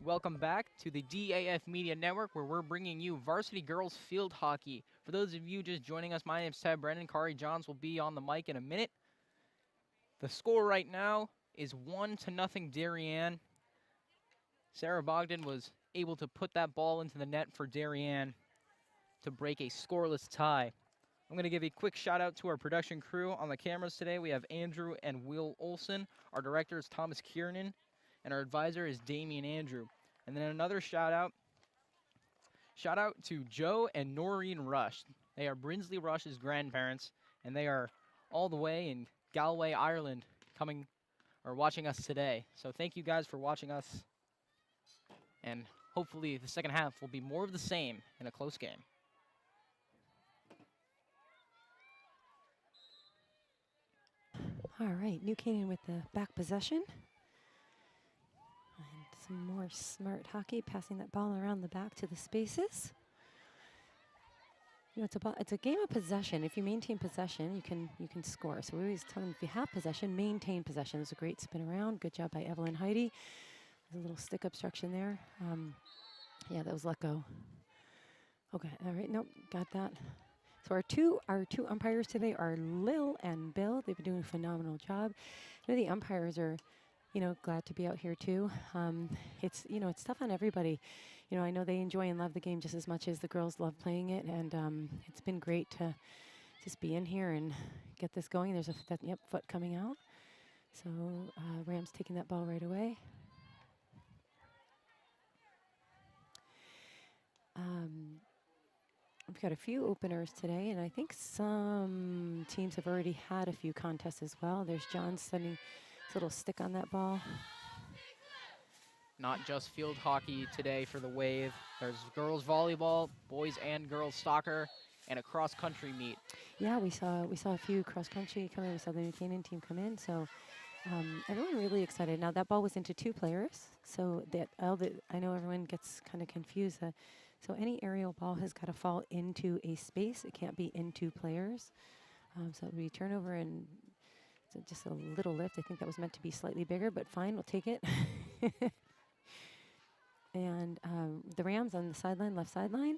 Welcome back to the DAF Media Network, where we're bringing you varsity girls field hockey. For those of you just joining us, my name is Ted Brennan. Kari Johns will be on the mic in a minute. The score right now is 1-0 Darien. Sarah Bogdan was able to put that ball into the net for Darien to break a scoreless tie. I'm going to give a quick shout out to our production crew on the cameras today. We have Andrew and Will Olson. Our director is Thomas Kiernan, and our advisor is Damian Andrew. And then another shout out to Joe and Noreen Rush. They are Brinsley Rush's grandparents, and they are all the way in Galway, Ireland, watching us today. So thank you guys for watching us, and hopefully the second half will be more of the same in a close game. All right, New Canaan with the back possession. And some more smart hockey, passing that ball around the back to the spaces. You know, it's a game of possession. If you maintain possession, you can score. So we always tell them, if you have possession, maintain possession. There's a great spin around. Good job by Evelyn Heidi. There's a little stick obstruction there. Yeah, that was let go. Okay, all right, nope, got that. So our two umpires today are Lil and Bill. They've been doing a phenomenal job. You know, the umpires are, you know, glad to be out here too. It's tough on everybody. You know, I know they enjoy and love the game just as much as the girls love playing it, and it's been great to just be in here and get this going. There's foot coming out. So Rams taking that ball right away. We've got a few openers today, and I think some teams have already had a few contests as well. There's John sending his little stick on that ball. Not just field hockey today for the Wave. There's girls volleyball, boys and girls soccer, and a cross-country meet. Yeah, we saw a few cross-country come in. We saw the New Canaan team come in, so everyone really excited. Now, that ball was into 2 players, so I know everyone gets kind of confused. So any aerial ball has got to fall into a space. It can't be into players. So we turnover and just a little lift. I think that was meant to be slightly bigger, but fine, we'll take it. And the Rams on the sideline, left sideline.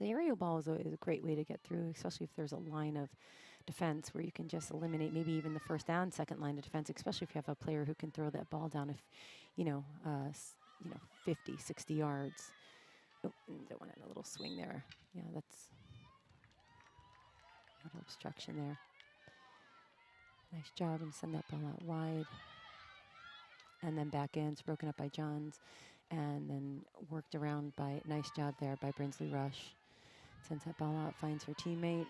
The aerial ball is a great way to get through, especially if there's a line of defense where you can just eliminate maybe even the first and second line of defense, especially if you have a player who can throw that ball down, if 50, 60 yards. Oh, don't want a little swing there. Yeah, that's a little obstruction there. Nice job, and send that ball out wide. And then back in, it's broken up by Johns, and then worked around by, nice job there by Brinsley Rush. Sends that ball out, finds her teammate,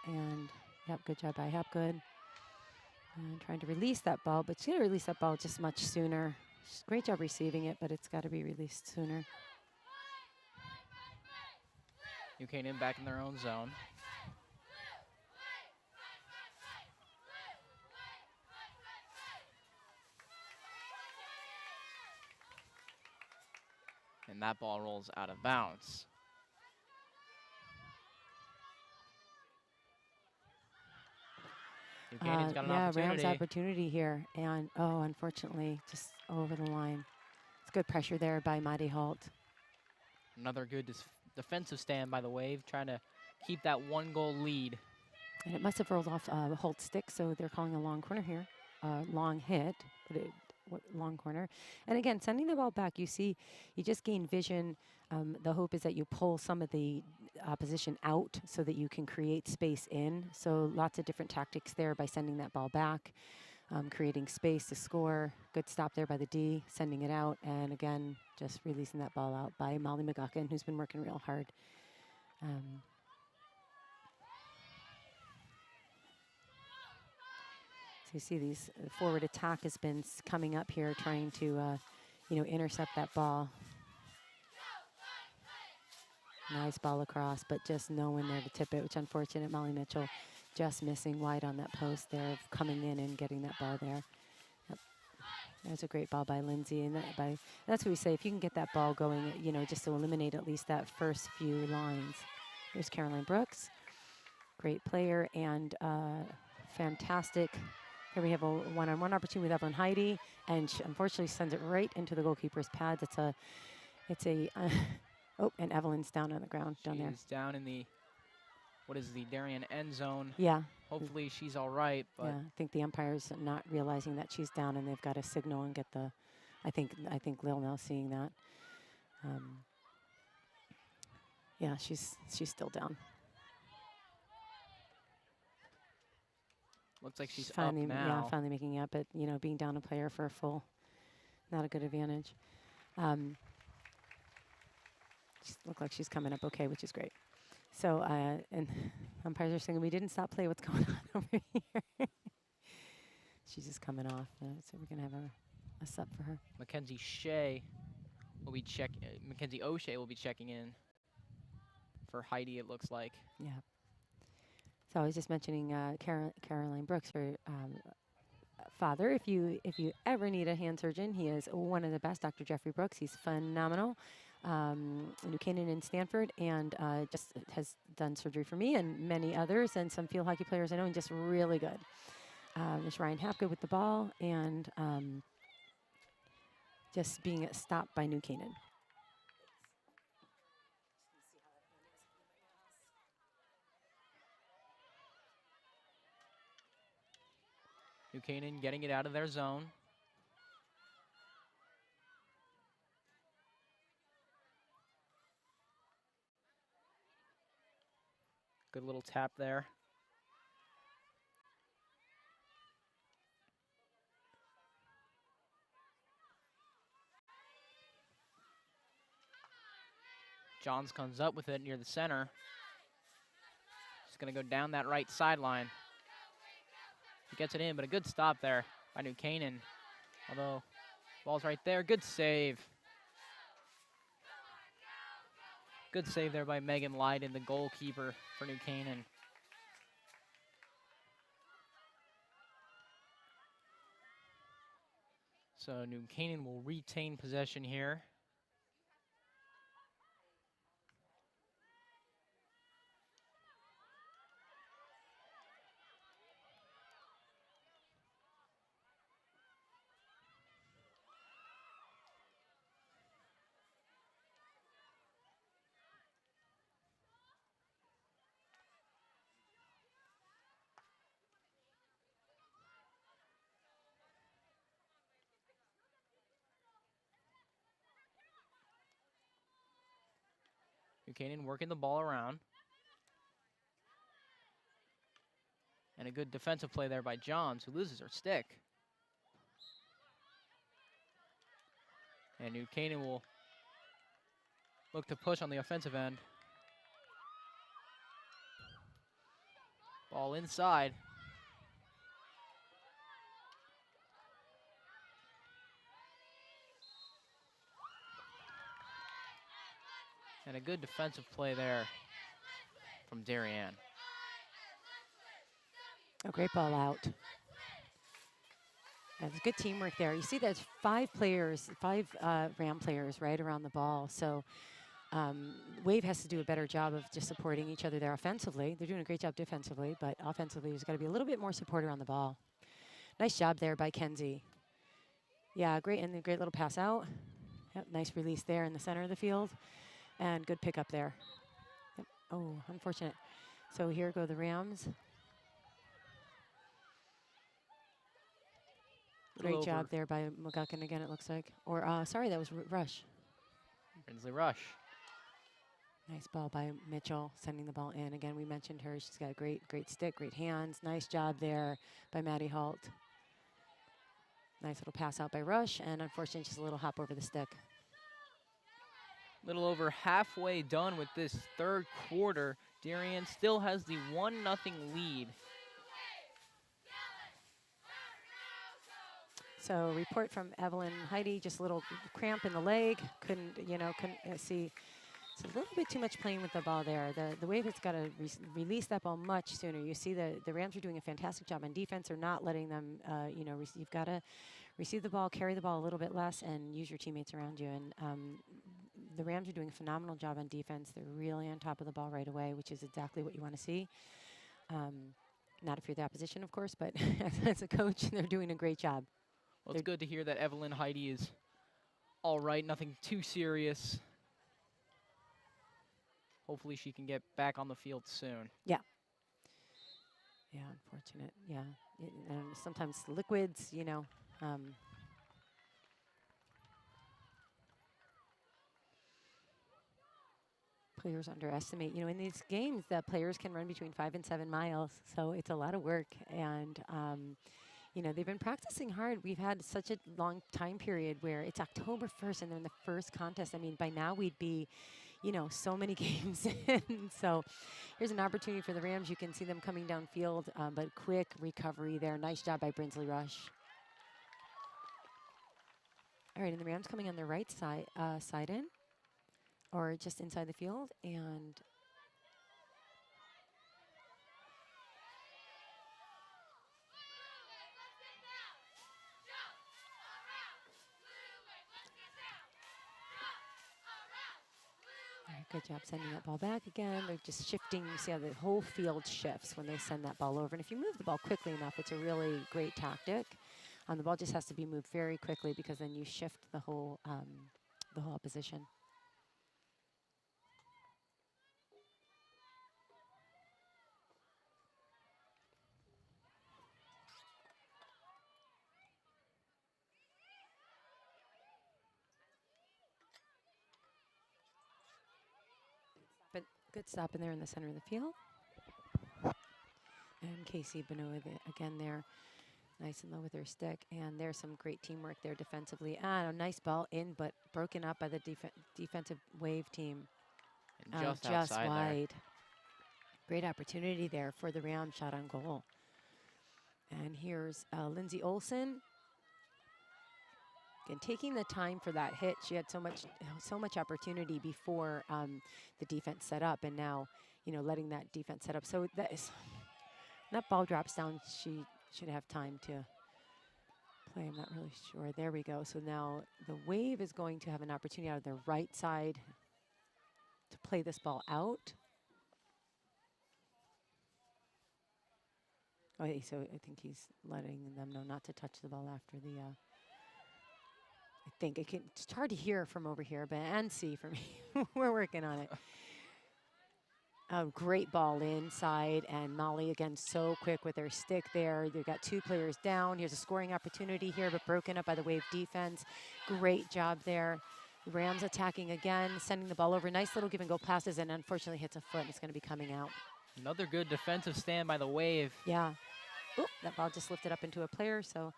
and yep, good job by Hapgood. And trying to release that ball, but she's gonna release that ball just much sooner. Great job receiving it, but it's got to be released sooner. New Canaan back in their own zone. And that ball rolls out of bounds. New Canaan's got an opportunity. Rams opportunity here, and unfortunately, just over the line. It's good pressure there by Maddie Holt. Another good defensive stand by the Wave, trying to keep that 1-goal lead. And it must have rolled off Holt's stick, so they're calling a long corner here. Long hit, but long corner. And again, sending the ball back, you just gain vision. The hope is that you pull some of the opposition out so that you can create space in. So lots of different tactics there by sending that ball back, creating space to score. Good stop there by the D, sending it out. And again, just releasing that ball out by Molly McGuckin, who's been working real hard. So you see these forward attack has been coming up here, trying to, intercept that ball. Nice ball across, but just no one there to tip it, which unfortunate. Molly Mitchell just missing wide on that post there, coming in and getting that ball there. Yep. There's a great ball by Lindsay, and that's what we say. If you can get that ball going, just to eliminate at least that first few lines. There's Caroline Brooks, great player and fantastic Here we have a one-on-one opportunity with Evelyn Heidi, and she unfortunately sends it right into the goalkeeper's pads. Oh, and Evelyn's down on the ground down there. She's down in the, what is the Darien end zone. Yeah. Hopefully she's all right, but Yeah, I think the umpire's not realizing that she's down, and they've got to signal and get the. I think Lil now seeing that. Yeah, she's still down. looks like she's finally, up now. yeah, finally making up. But being down a player for a full, not a good advantage. Look like she's coming up okay, which is great. So and umpires are saying we didn't stop play. What's going on over here? She's just coming off. So we're gonna have a sub for her. Mackenzie O'Shea will be checking in for Heidi, it looks like. Yeah. So I was just mentioning Caroline Brooks, her father. If you ever need a hand surgeon, he is one of the best. Dr. Jeffrey Brooks. He's phenomenal. New Canaan and Stanford, and just has done surgery for me and many others, and some field hockey players I know, and just really good. There's Ryan Hapgood with the ball, and just being stopped by New Canaan. New Canaan getting it out of their zone. Good little tap there. Johns comes up with it near the center. Just going to go down that right sideline. He gets it in, but a good stop there by New Canaan. Although, ball's right there. Good save. Good save there by Megan Lyden, the goalkeeper for New Canaan. So New Canaan will retain possession here. New Canaan working the ball around. And a good defensive play there by Johns, who loses her stick. And New Canaan will look to push on the offensive end. Ball inside. And a good defensive play there from Darien. A great ball out. Yeah, there's good teamwork there. You see there's five Ram players right around the ball. So Wave has to do a better job of just supporting each other there offensively. They're doing a great job defensively, but offensively there's got to be a little bit more support around the ball. Nice job there by Kenzie. Yeah, great, and a great little pass out. Yep, nice release there in the center of the field. And good pickup there. Yep. Oh, unfortunate. So here go the Rams. Great job there by McGuckin again, it looks like. Or, sorry, that was Rush. Brinsley Rush. Nice ball by Mitchell, sending the ball in. Again, we mentioned her. She's got a great stick, great hands. Nice job there by Maddie Holt. Nice little pass out by Rush, and unfortunately, just a little hop over the stick. Little over halfway done with this third quarter. Darien still has the 1-0 lead. So report from Evelyn Heidi, just a little cramp in the leg. Couldn't see. It's a little bit too much playing with the ball there. The Wave has got to release that ball much sooner. You see the Rams are doing a fantastic job on defense. They're not letting them, you've got to receive the ball, carry the ball a little bit less, and use your teammates around you. And the Rams are doing a phenomenal job on defense. They're really on top of the ball right away, which is exactly what you want to see. Not if you're the opposition, of course, but as a coach, they're doing a great job. Well, it's good to hear that Evelyn Heidi is all right, nothing too serious. Hopefully she can get back on the field soon. Yeah. Yeah, unfortunate. Yeah. And sometimes liquids, you know. Players underestimate, you know, in these games, the players can run between 5 and 7 miles. So it's a lot of work. And, you know, they've been practicing hard. We've had such a long time period where it's October 1st and they're in the first contest. I mean, by now we'd be, you know, so many games in. So here's an opportunity for the Rams. You can see them coming downfield, but quick recovery there. Nice job by Brinsley Rush. All right, and the Rams coming on their right side, side in, or just inside the field, and good job sending that ball back again. They're just shifting. You see how the whole field shifts when they send that ball over. And if you move the ball quickly enough, it's a really great tactic. The ball just has to be moved very quickly because then you shift the whole opposition. But good stop in there in the center of the field. And Casey Benoit again there, nice and low with her stick. And there's some great teamwork there defensively. And a nice ball in, but broken up by the defensive wave team. And just wide. Great opportunity there for the Rams, shot on goal. And here's Lindsay Olson. Again, taking the time for that hit. She had so much opportunity before the defense set up, and now, you know, letting that defense set up. So that ball drops down. She should have time to play. I'm not really sure. There we go. So now the Wave is going to have an opportunity out of their right side to play this ball out. Oh, so I think he's letting them know not to touch the ball after the. I think it's hard to hear from over here, but and see from me. We're working on it. A great ball inside, and Molly again so quick with her stick there. They've got 2 players down. Here's a scoring opportunity here, but broken up by the Wave defense. Great job there. Rams attacking again, sending the ball over. Nice little give and go passes, and unfortunately hits a foot, and it's going to be coming out. Another good defensive stand by the Wave. Yeah. Oop, that ball just lifted up into a player, so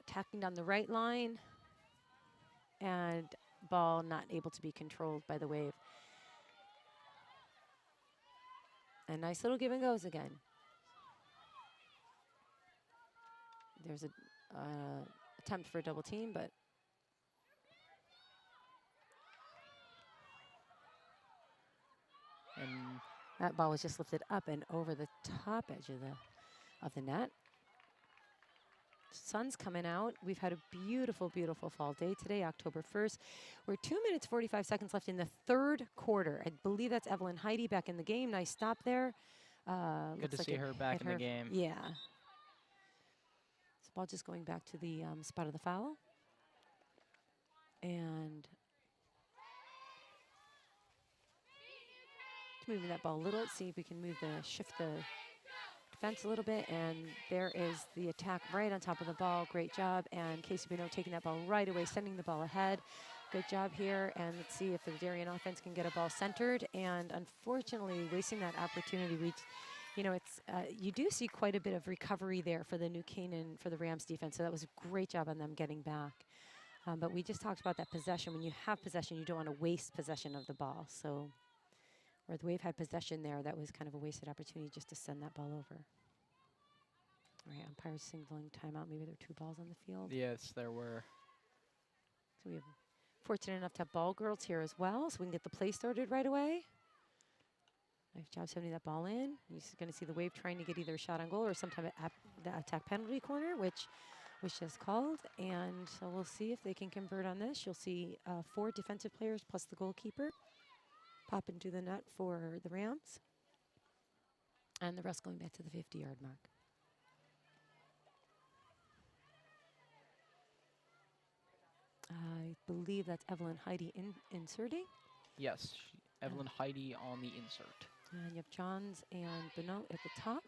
attacking down the right line, and ball not able to be controlled by the Wave. A nice little give and goes again. There's a attempt for a double team, but and that ball was just lifted up and over the top edge of the net. Sun's coming out. We've had a beautiful, beautiful fall day today, October 1st. We're 2 minutes, 45 seconds left in the 3rd quarter. I believe that's Evelyn Heidi back in the game. Nice stop there. Good to see her back in the game. Yeah. So ball just going back to the spot of the foul. And moving that ball a little. See if we can shift the defense a little bit, and there is the attack right on top of the ball. Great job, and Casey Benoit taking that ball right away, sending the ball ahead. Good job here, and let's see if the Darien offense can get a ball centered, and unfortunately wasting that opportunity. You know, it's you do see quite a bit of recovery there for the New Canaan, for the Rams defense, so that was a great job on them getting back. But we just talked about that possession. When you have possession, you don't want to waste possession of the ball. So where the Wave had possession there, that was kind of a wasted opportunity just to send that ball over. All right, umpires signaling timeout. Maybe there were 2 balls on the field. Yes, there were. So we have fortunate enough to have ball girls here as well, so we can get the play started right away. Nice job sending that ball in. You're going to see the Wave trying to get either a shot on goal or sometime at the attack penalty corner, which was just called. And so we'll see if they can convert on this. You'll see 4 defensive players plus the goalkeeper pop into the net for the Rams. And the rest going back to the 50-yard mark. I believe that's Evelyn Heidi inserting. Yes, Evelyn Heidi on the insert. And you have Johns and Benoit at the top.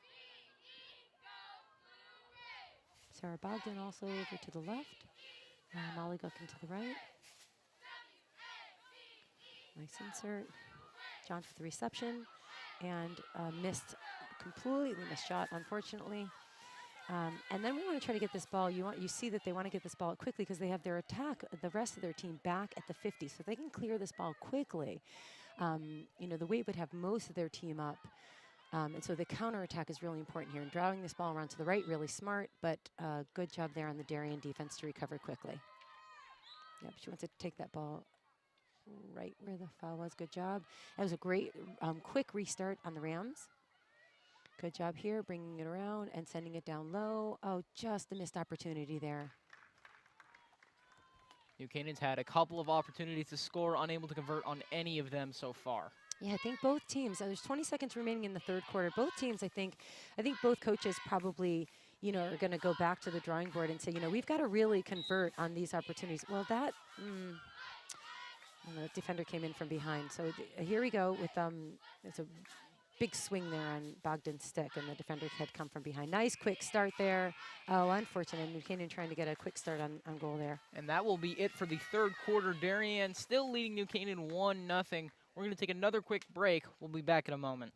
Sarah Bogdan also over to the left. Molly Guckin to the right. Nice insert. Johns with the reception. And completely missed shot, unfortunately. And then we want to try to get this ball. You see that they want to get this ball out quickly because they have their attack, the rest of their team back at the 50. So if they can clear this ball quickly, the Wave would have most of their team up. And so the counterattack is really important here. And driving this ball around to the right, really smart, but good job there on the Darien defense to recover quickly. Yep, she wants to take that ball right where the foul was. Good job. That was a great quick restart on the Rams. Good job here, bringing it around and sending it down low. Oh, just a missed opportunity there. New Canaan's had a couple of opportunities to score, unable to convert on any of them so far. Yeah, I think both teams, there's 20 seconds remaining in the third quarter. Both teams, I think both coaches probably, are going to go back to the drawing board and say, we've got to really convert on these opportunities. Well, the defender came in from behind. So here we go with, it's a big swing there on Bogdan's stick, and the defender had come from behind. Nice quick start there. Oh, unfortunate. New Canaan trying to get a quick start on goal there. And that will be it for the third quarter. Darien still leading New Canaan 1-0. We're going to take another quick break. We'll be back in a moment.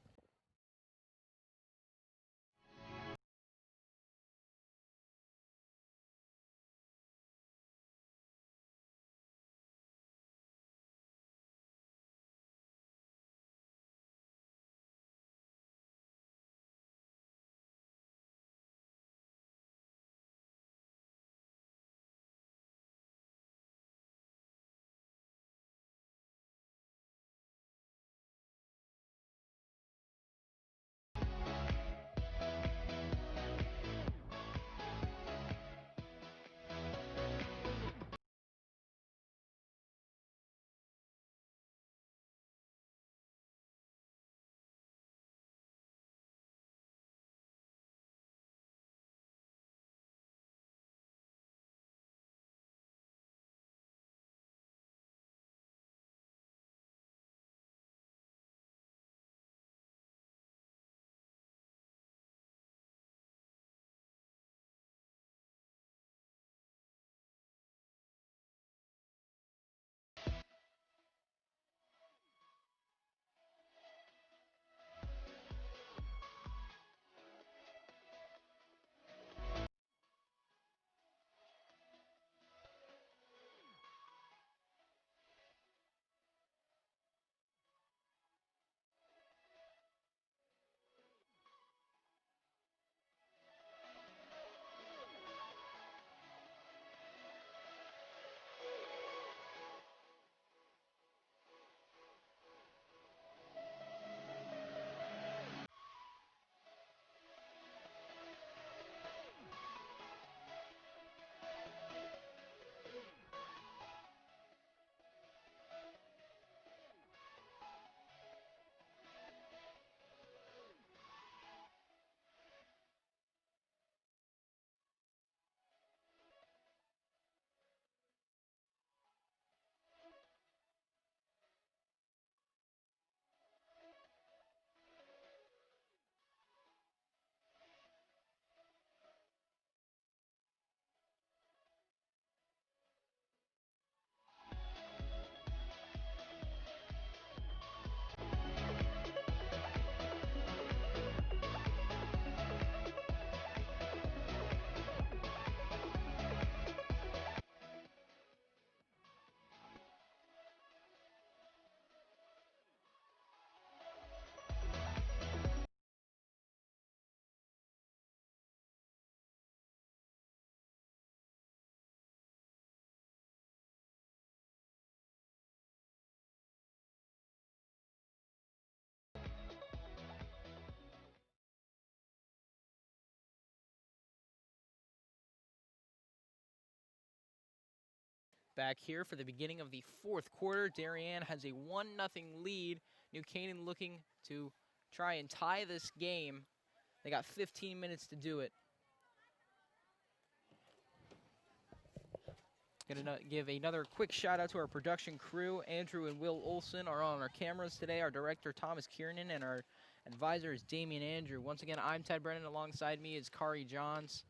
Back here for the beginning of the fourth quarter, Darien has a 1-0 lead. New Canaan looking to try and tie this game. They got 15 minutes to do it. Gonna give another quick shout out to our production crew. Andrew and Will Olson are on our cameras today. Our director, Thomas Kiernan, and our advisor is Damian Andrew. Once again, I'm Ted Brennan. Alongside me is Kari Johns.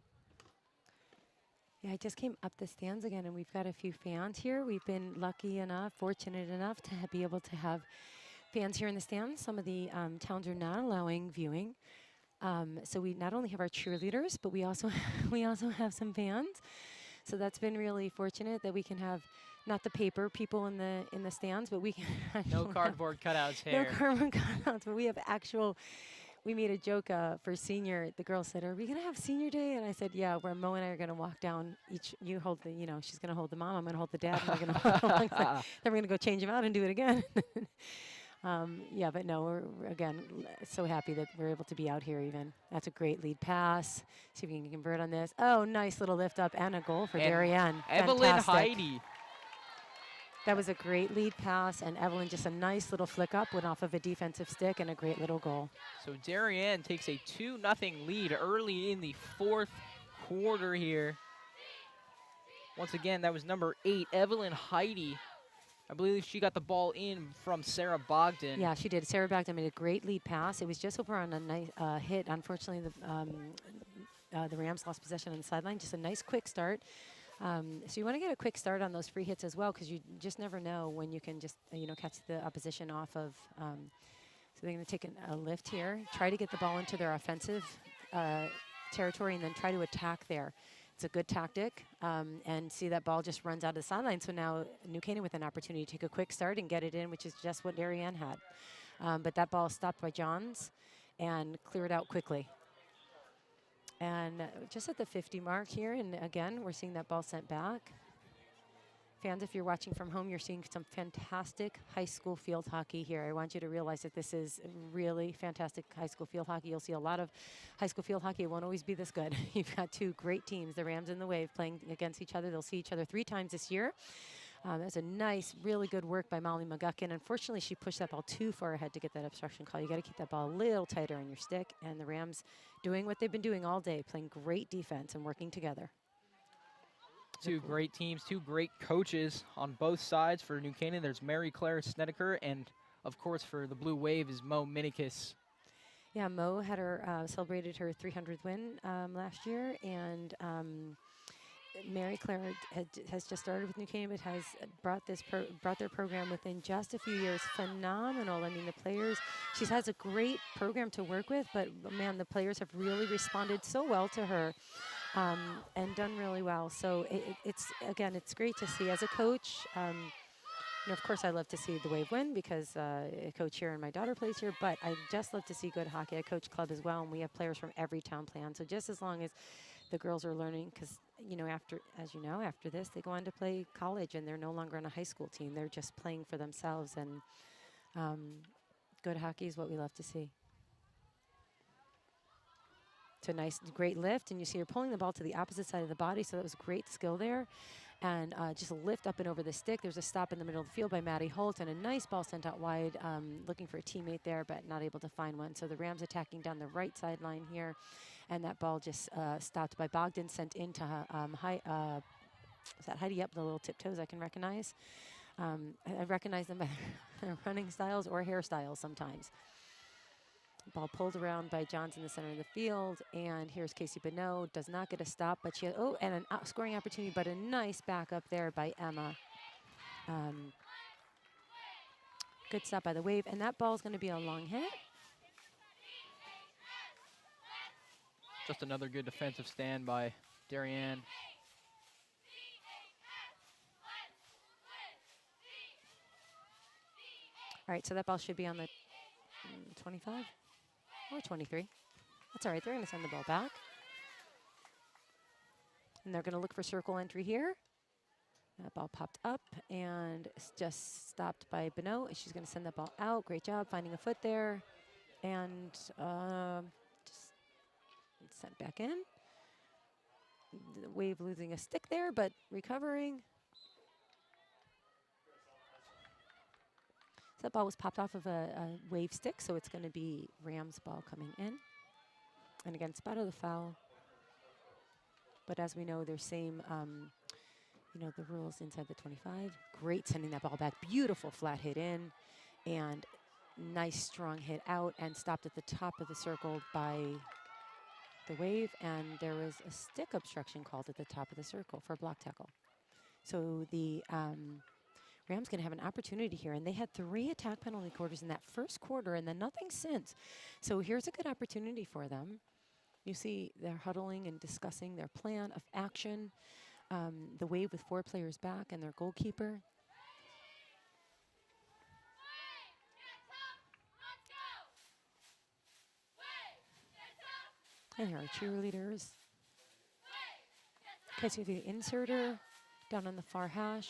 Yeah, I just came up the stands again, and we've got a few fans here. We've been lucky enough, fortunate enough to be able to have fans here in the stands. Some of the towns are not allowing viewing. So we not only have our cheerleaders, but we also have some fans. So that's been really fortunate that we can have not the paper people in the stands, but we can no cardboard cutouts here. No cardboard cutouts, but we have actual. We made a joke for senior. The girl said, "Are we gonna have senior day?" And I said, "Yeah, where Mo and I are gonna walk down. You hold the, she's gonna hold the mom. I'm gonna hold the dad. And we're gonna walk alongside. Then we're gonna go change them out and do it again." Yeah, but no, we're again so happy that we're able to be out here even. That's a great lead pass. See if we can convert on this. Oh, nice little lift up and a goal for Darien. Evelyn Fantastic. Heidi. That was a great lead pass, and Evelyn just a nice little flick up, went off of a defensive stick, and a great little goal. So Darien takes a 2-0 lead early in the fourth quarter here. Once again, that was number 8, Evelyn Heidi. I believe she got the ball in from Sarah Bogdan. Yeah, she did. Sarah Bogdan made a great lead pass. It was just over on a nice hit. Unfortunately, the Rams lost possession on the sideline. Just a nice quick start. So you want to get a quick start on those free hits as well, because you just never know when you can just catch the opposition off of. So they're going to take a lift here, try to get the ball into their offensive territory, and then try to attack there. It's a good tactic, and see that ball just runs out of the sideline. So now New Canaan with an opportunity to take a quick start and get it in, which is just what Darien had. But that ball stopped by Johns and cleared out quickly. And just at the 50 mark here, and again, we're seeing that ball sent back. Fans, if you're watching from home, you're seeing some fantastic high school field hockey here. I want you to realize that this is really fantastic high school field hockey. You'll see a lot of high school field hockey. It won't always be this good. You've got two great teams, the Rams and the Wave, playing against each other. They'll see each other 3 times this year. That's a nice, really good work by Molly McGuckin. Unfortunately, she pushed that ball too far ahead to get that obstruction call. You got to keep that ball a little tighter on your stick. And the Rams doing what they've been doing all day, playing great defense and working together. Two great teams, 2 great coaches on both sides for New Canaan. There's Mary Claire Snedeker, and of course for the Blue Wave is Mo Minikis. Yeah, Mo had celebrated her 300th win last year, and Mary Claire has just started with New Canaan, but has brought their program within just a few years. Phenomenal. I mean, the players, she has a great program to work with, but man, the players have really responded so well to her. And done really well. So it's great to see as a coach. Of course, I love to see the Wave win because I coach here and my daughter plays here. But I just love to see good hockey. I coach club as well, and we have players from every town plan. So just as long as the girls are learning, because after this they go on to play college, and they're no longer on a high school team. They're just playing for themselves, and good hockey is what we love to see. It's a nice, great lift, and you see her pulling the ball to the opposite side of the body, so that was great skill there. And just a lift up and over the stick. There's a stop in the middle of the field by Maddie Holt, and a nice ball sent out wide, looking for a teammate there, but not able to find one. So the Rams attacking down the right sideline here, and that ball just stopped by Bogdan, sent into is that Heidi up the little tiptoes I can recognize. I recognize them by their running styles or hairstyles sometimes. Ball pulled around by Johns in the center of the field, and here's Casey Bonneau. Does not get a stop, but she has, and a scoring opportunity, but a nice backup there by Emma. Good stop by the Wave, and that ball is going to be a long hit. Just another good defensive stand by Darien. All right, so that ball should be on the 25 or 23. That's all right. They're going to send the ball back. And they're going to look for circle entry here. That ball popped up and it's just stopped by Bonneau. She's going to send that ball out. Great job finding a foot there. And just sent back in. The Wave losing a stick there, but recovering. So that ball was popped off of a wave stick, so it's going to be Rams ball coming in. And again, spot of the foul. But as we know, there's same, the rules inside the 25. Great sending that ball back. Beautiful flat hit in. And nice strong hit out and stopped at the top of the circle by the wave. And there was a stick obstruction called at the top of the circle for a block tackle. So the Rams going to have an opportunity here. And they had 3 attack penalty quarters in that first quarter and then nothing since. So here's a good opportunity for them. You see they're huddling and discussing their plan of action. The wave with 4 players back and their goalkeeper. And here are cheerleaders. Okay, so the inserter down on the far hash.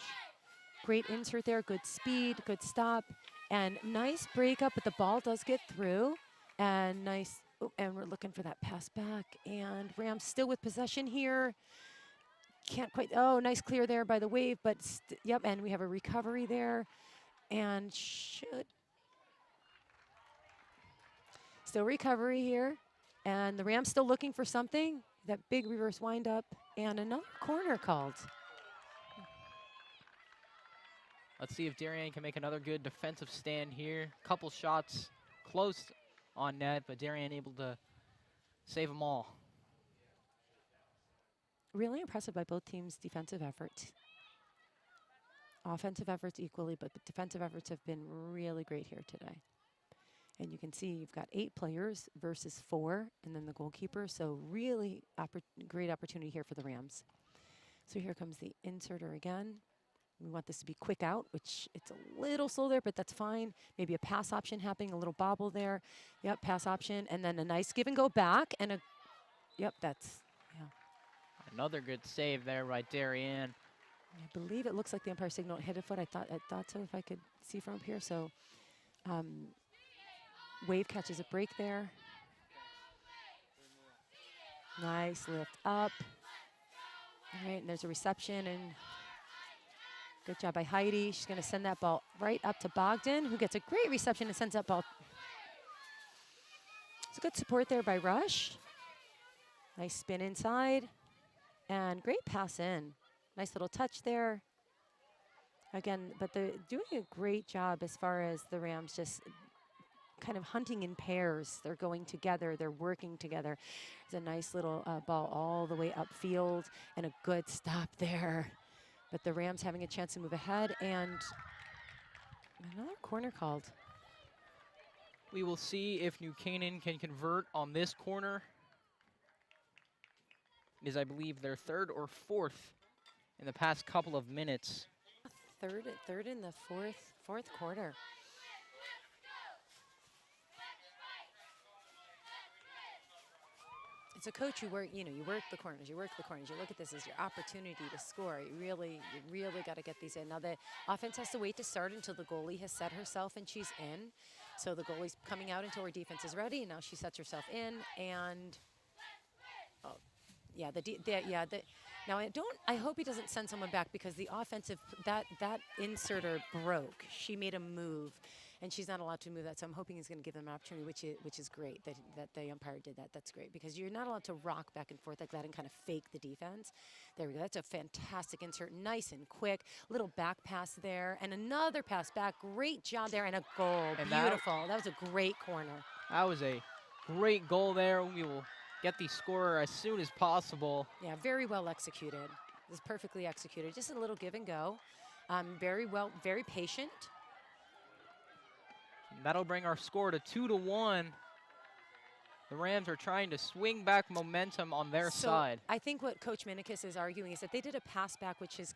Great insert there, good speed, good stop, and nice break up, but the ball does get through. And nice, and we're looking for that pass back. And Rams still with possession here. Can't quite, nice clear there by the wave, but yep, and we have a recovery there. And still recovery here. And the Rams still looking for something. That big reverse wind up and another corner called. Let's see if Darien can make another good defensive stand here. Couple shots close on net, but Darien able to save them all. Really impressive by both teams' defensive efforts. Offensive efforts equally, but the defensive efforts have been really great here today. And you can see you've got 8 players versus 4, and then the goalkeeper. So really great opportunity here for the Rams. So here comes the inserter again. We want this to be quick out, which it's a little slow there, but that's fine. Maybe a pass option happening, a little bobble there. Yep, pass option, and then a nice give and go back, and that's, yeah. Another good save there by Darien. I believe it looks like the umpire signal hit a foot. I thought so if I could see from up here. So wave catches a break there. Nice lift up. All right, and there's a reception, and good job by Heidi. She's going to send that ball right up to Bogdan, who gets a great reception and sends that ball. It's a good support there by Rush. Nice spin inside, and great pass in. Nice little touch there. Again, but they're doing a great job as far as the Rams just kind of hunting in pairs. They're going together. They're working together. There's a nice little ball all the way upfield and a good stop there. But the Rams having a chance to move ahead, and another corner called. We will see if New Canaan can convert on this corner. It is, I believe, their 3rd or 4th in the past couple of minutes. Third in the fourth quarter. As a coach, you work the corners, you look at this as your opportunity to score. You really got to get these in. Now the offense has to wait to start until the goalie has set herself and she's in. So the goalie's coming out until her defense is ready, and now she sets herself in, and now I hope he doesn't send someone back, because the offensive, that inserter broke. She made a move, and she's not allowed to move that. So I'm hoping he's going to give them an opportunity, which is great that the umpire did that. That's great, because you're not allowed to rock back and forth like that and kind of fake the defense. There we go. That's a fantastic insert, nice and quick. Little back pass there, and another pass back. Great job there, and a goal. And beautiful. That was a great corner. That was a great goal there. We will get the scorer as soon as possible. Yeah, very well executed. It was perfectly executed. Just a little give and go. Very patient. That'll bring our score to 2-1. The Rams are trying to swing back momentum on their side. I think what Coach Minikis is arguing is that they did a pass back, which is,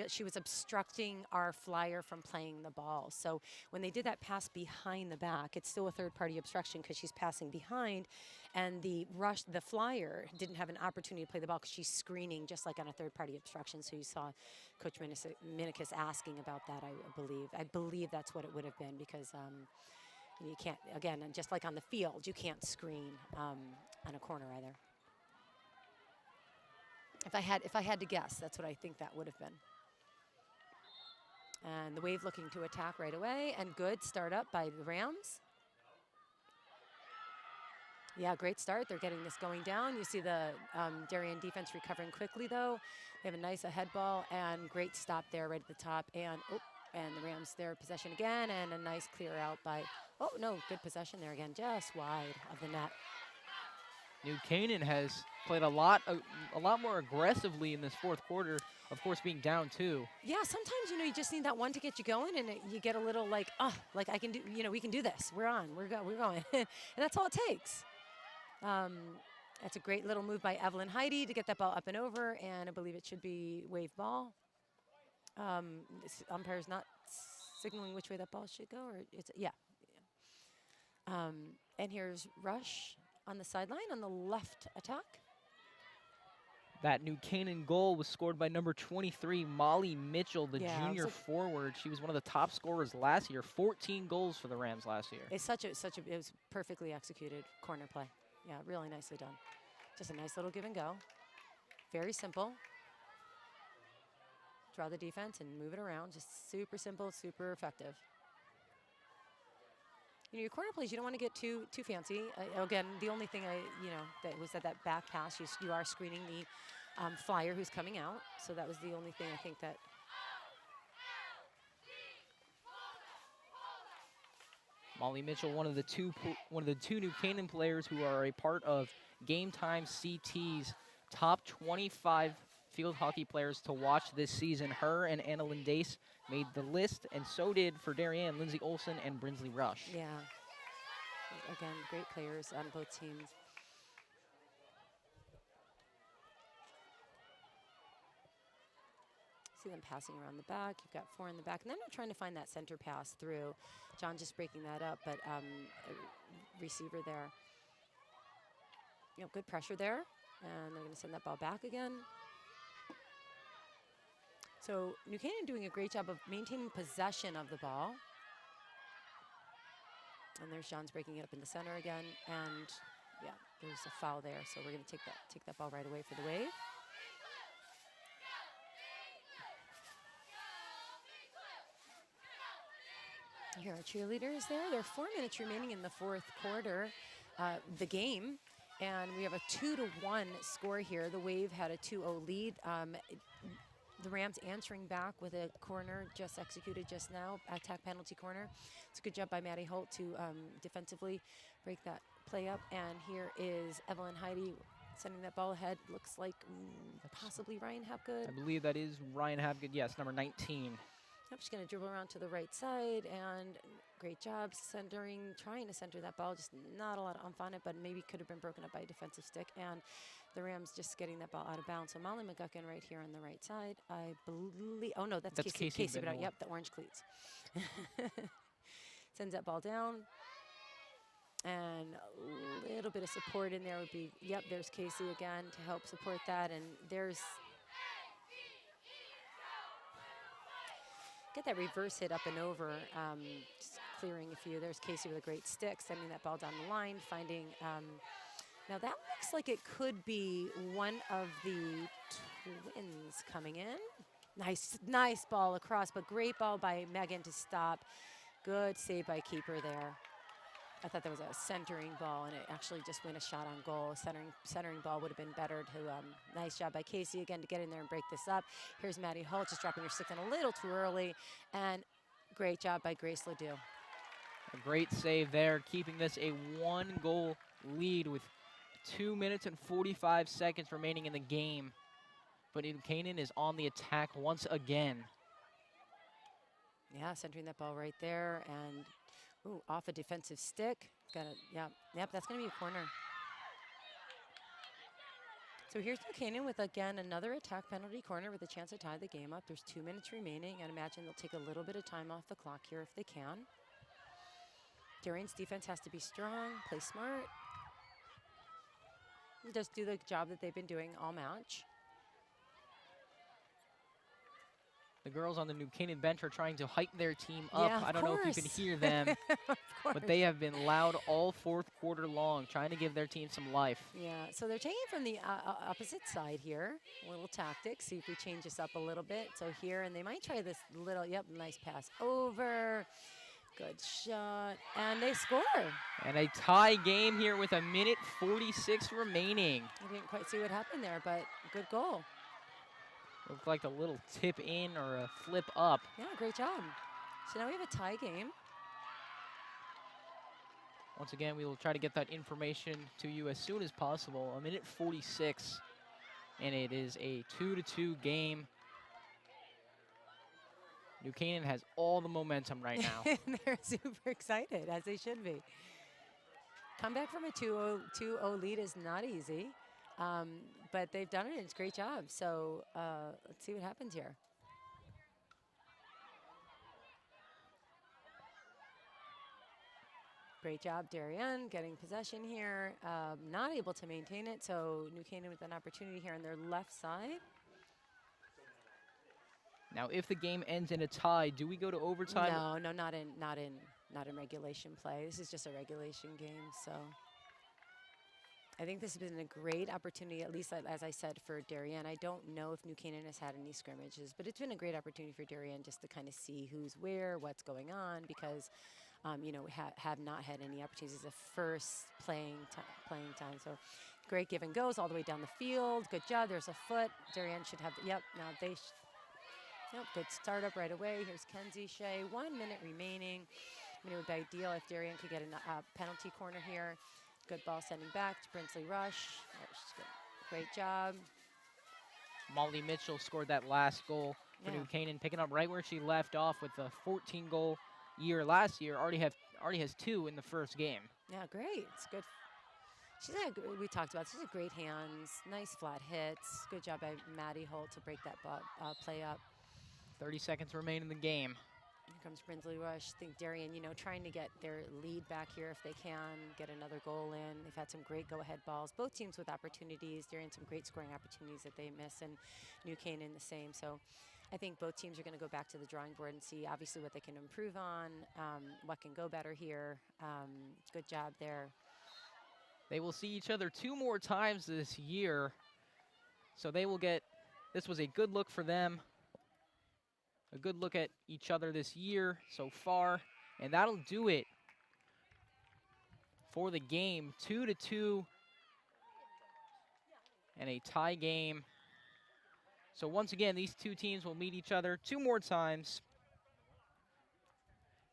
she was obstructing our flyer from playing the ball. So when they did that pass behind the back, it's still a third-party obstruction because she's passing behind, and the flyer didn't have an opportunity to play the ball because she's screening just like on a third-party obstruction. So you saw Coach Minikis asking about that, I believe. I believe that's what it would have been, because you can't, again, and just like on the field, you can't screen on a corner either. If I had to guess, that's what I think that would have been. And the Wave looking to attack right away, and good start up by the Rams. Yeah, great start. They're getting this going down. You see the Darien defense recovering quickly, though. They have a nice ahead ball and great stop there right at the top. And the Rams their possession again, and a nice clear out by, oh no, good possession there again, just wide of the net. New Canaan has played a lot more aggressively in this fourth quarter, of course being down 2. Yeah, sometimes, you know, you just need that one to get you going, and you get a little like, oh, like I can do, you know, we can do this. We're on, we're going. And that's all it takes. That's a great little move by Evelyn Heidi to get that ball up and over, and I believe it should be Wave ball. This umpire's not signaling which way that ball should go, or it's, yeah. And here's Rush on the sideline on the left attack. That New Canaan goal was scored by number 23, Molly Mitchell, the Yeah, junior forward. She was one of the top scorers last year, 14 goals for the Rams last year. It's it was perfectly executed corner play. Yeah, really nicely done. Just a nice little give and go. Very simple. Draw the defense and move it around. Just super simple, super effective. You know, your corner plays, you don't want to get too fancy. Again, the only thing that was that back pass, you are screening the flyer who's coming out. So that was the only thing I think that. Molly Mitchell, one of the two New Canaan players who are a part of Game Time CT's top 25 field hockey players to watch this season. Her and Anna Lindace made the list, and so did for Darien, Lindsay Olson and Brinsley Rush. Yeah. Again, great players on both teams. See them passing around the back. You've got 4 in the back, and then they're trying to find that center pass through. John just breaking that up, but receiver there. You know, good pressure there, and they're going to send that ball back again. So New Canaan doing a great job of maintaining possession of the ball. And there's John's breaking it up in the center again, and yeah, there's a foul there. So we're going to take that ball right away for the Wave. Here are cheerleaders there. There are 4 minutes remaining in the fourth quarter, the game, and we have a 2-1 score here. The Wave had a 2-0 lead. The Rams answering back with a corner just executed just now, attack penalty corner. It's a good job by Maddie Holt to defensively break that play up. And here is Evelyn Heidi sending that ball ahead. Looks like possibly Ryan Hapgood. I believe that is Ryan Hapgood, yes, number 19. I'm just going to dribble around to the right side, and great job trying to center that ball. Just not a lot of oomph on it, but maybe could have been broken up by a defensive stick. And the Rams just getting that ball out of bounds. So Molly McGuckin right here on the right side. I believe, oh no, that's Casey but yep, the orange cleats. Sends that ball down. And a little bit of support in there would be, yep, there's Casey again to help support that. And there's, get that reverse hit up and over, just clearing a few. There's Casey with a great stick, sending that ball down the line, finding, now that looks like it could be one of the twins coming in. Nice ball across, but great ball by Megan to stop. Good save by keeper there. I thought that was a centering ball, and it actually just went a shot on goal. Centering ball would have been better to, nice job by Casey again to get in there and break this up. Here's Maddie Holt just dropping her stick in a little too early, and great job by Grace Ledoux. A great save there, keeping this a 1-goal lead with 2 minutes and 45 seconds remaining in the game. But New Canaan is on the attack once again. Yeah, centering that ball right there, and ooh, off a defensive stick. Got it. Yep, that's going to be a corner. So here's New Canaan with, again, another attack penalty corner with a chance to tie the game up. There's 2 minutes remaining. I'd imagine they'll take a little bit of time off the clock here if they can. Darien's defense has to be strong, play smart. Just do the job that they've been doing all match. The girls on the New Canaan bench are trying to hype their team up. Yeah, I don't know if you can course. hear them, Of course. but they have been loud all fourth quarter long, trying to give their team some life. Yeah, so they're taking from the opposite side here. A little tactic, see if we change this up a little bit. So here, and they might try this little, yep, nice pass over. Good shot, and they score. And a tie game here with 1:46 remaining. I didn't quite see what happened there, but good goal. Looked like a little tip in or a flip up. Yeah, great job. So now we have a tie game. Once again, we will try to get that information to you as soon as possible. 1:46, and it is a 2-2 game. New Canaan has all the momentum right now. They're super excited, as they should be. Comeback from a 2-0 lead is not easy, but they've done it, and it's a great job. So let's see what happens here. Great job, Darien, getting possession here. Not able to maintain it, so New Canaan with an opportunity here on their left side. Now, if the game ends in a tie, do we go to overtime? No, not in regulation play. This is just a regulation game, so I think this has been a great opportunity, at least as I said, for Darien. I don't know if New Canaan has had any scrimmages, but it's been a great opportunity for Darien just to kind of see who's where, what's going on, because you know, we have not had any opportunities. It's the first playing time, so great give and goes all the way down the field. Good job. There's a foot. Darien should have. Yep. Now they. Yep, good startup right away. Here's Kenzie Shea. 1 minute remaining. I mean, it would be ideal if Darien could get a penalty corner here. Good ball sending back to Brinsley Rush. Great job. Molly Mitchell scored that last goal for New Canaan, picking up right where she left off with a 14-goal year last year. Already has 2 in the first game. Yeah, great. It's good. We talked about. She's a great hands, nice flat hits. Good job by Maddie Holt to break that play up. 30 seconds remain in the game. Here comes Brinsley Rush. I think Darien, you know, trying to get their lead back here if they can, get another goal in. They've had some great go-ahead balls. Both teams with opportunities. Darien some great scoring opportunities that they miss, and New Canaan the same. So I think both teams are going to go back to the drawing board and see obviously what they can improve on, what can go better here. Good job there. They will see each other 2 more times this year, so they will get, this was a good look for them. A good look at each other this year so far, and that'll do it for the game. 2-2 and a tie game. So once again, these 2 teams will meet each other 2 more times,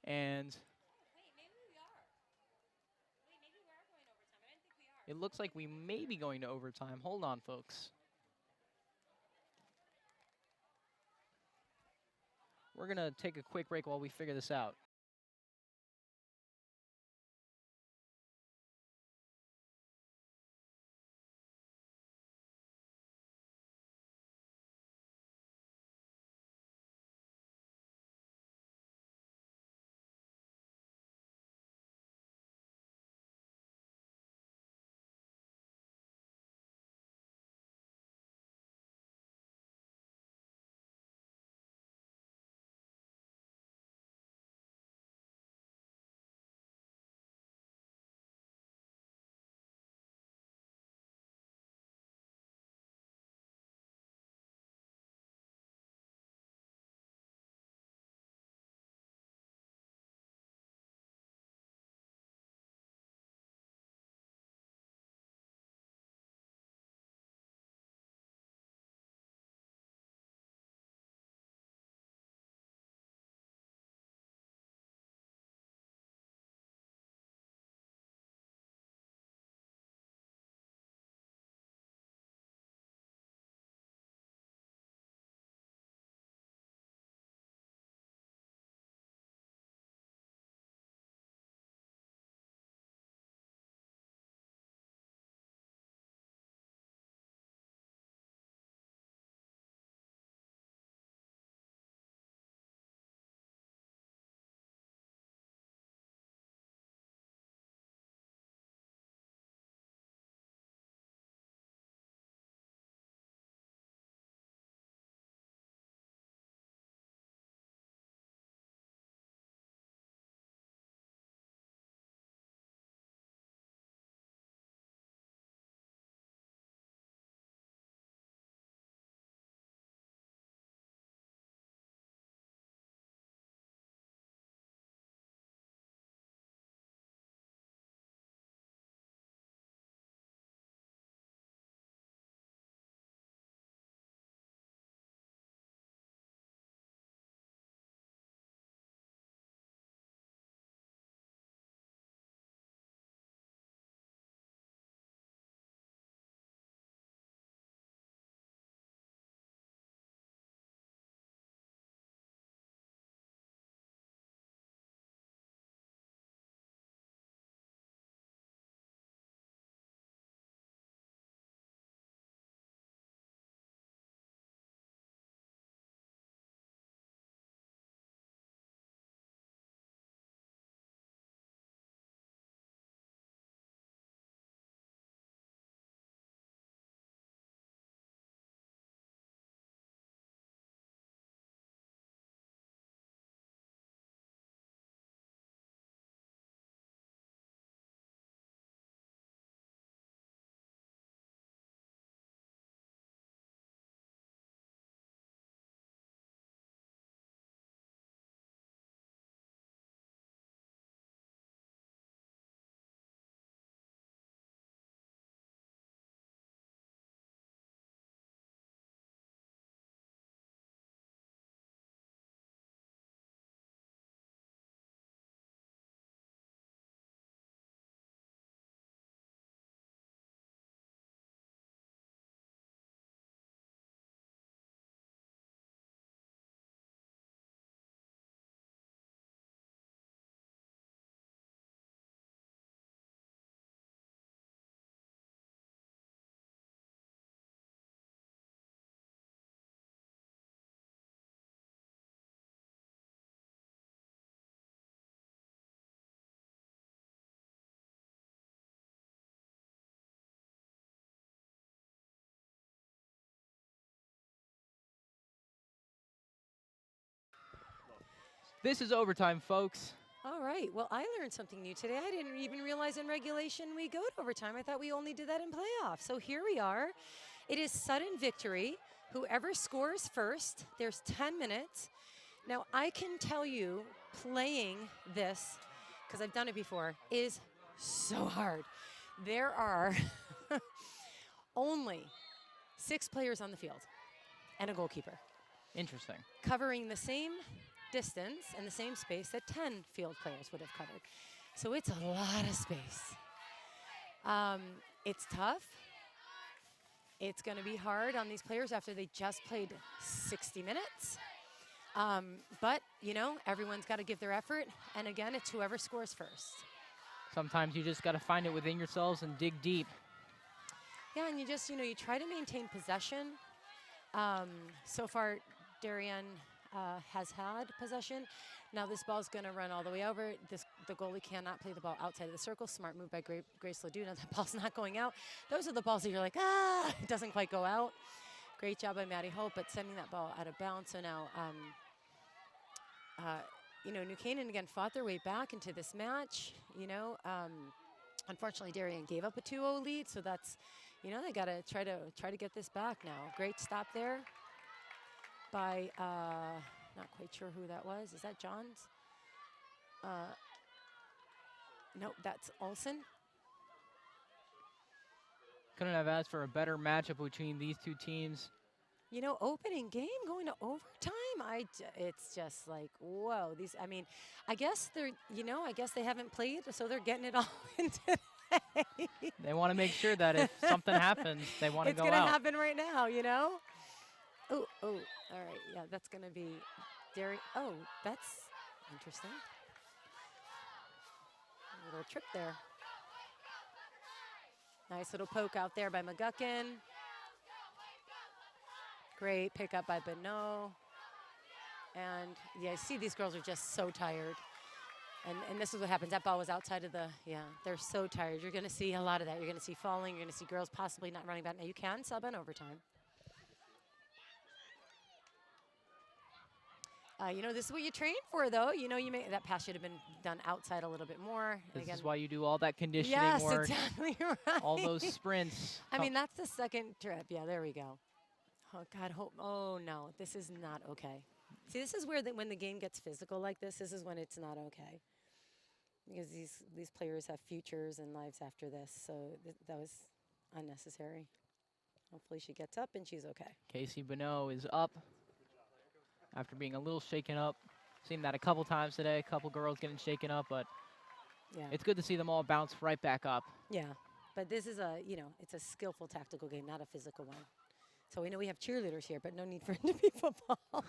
and it looks like we may be going to overtime. Hold on, folks. We're going to take a quick break while we figure this out. This is overtime, folks. All right. Well, I learned something new today. I didn't even realize in regulation we go to overtime. I thought we only did that in playoffs. So here we are. It is sudden victory. Whoever scores first, there's 10 minutes. Now, I can tell you, playing this, because I've done it before, is so hard. There are only 6 players on the field and a goalkeeper, Interesting. covering the same distance and the same space that 10 field players would have covered. So it's a lot of space. It's tough. It's going to be hard on these players after they just played 60 minutes. But, you know, everyone's got to give their effort. And again, it's whoever scores first. Sometimes you just got to find it within yourselves and dig deep. Yeah, and you just, you know, you try to maintain possession. So far, Darien has had possession. Now this ball's going to run all the way over. The goalie cannot play the ball outside of the circle. Smart move by Grace Ledoux. Now the ball's not going out. Those are the balls that you're like, it doesn't quite go out. Great job by Maddie Hope, but sending that ball out of bounds. So now, you know, New Canaan again fought their way back into this match. You know, unfortunately, Darien gave up a 2-0 lead, so that's, you know, they got to try to get this back now. Great stop there by, not quite sure who that was. Is that Johns? Nope, that's Olsen. Couldn't have asked for a better matchup between these two teams. You know, opening game going to overtime. It's just like, whoa. These, I mean, I guess they're, you know, I guess they haven't played, so they're getting it all in today. They want to make sure that if something happens, they want to go out. It's going to happen right now, you know? Oh, all right. Yeah, that's going to be Darien. Oh, that's interesting. A little trip there. Nice little poke out there by McGuckin. Great pickup by Bonneau. And yeah, see these girls are just so tired. And this is what happens. That ball was outside of the, yeah, they're so tired. You're going to see a lot of that. You're going to see falling. You're going to see girls possibly not running back. Now you can sub in overtime. You know, this is what you train for, though. You know, that pass should have been done outside a little bit more. This Again, is why you do all that conditioning work. Yes, exactly right. All those sprints. I mean, that's the second trip. Yeah, there we go. Oh, God, oh, no, this is not okay. See, this is where when the game gets physical like this is when it's not okay. Because these players have futures and lives after this, so that was unnecessary. Hopefully she gets up and she's okay. Casey Bonneau is up after being a little shaken up. Seen that a couple times today, a couple girls getting shaken up, but yeah, it's good to see them all bounce right back up. Yeah, but this is you know, it's a skillful tactical game, not a physical one. So we know we have cheerleaders here, but no need for it to be football.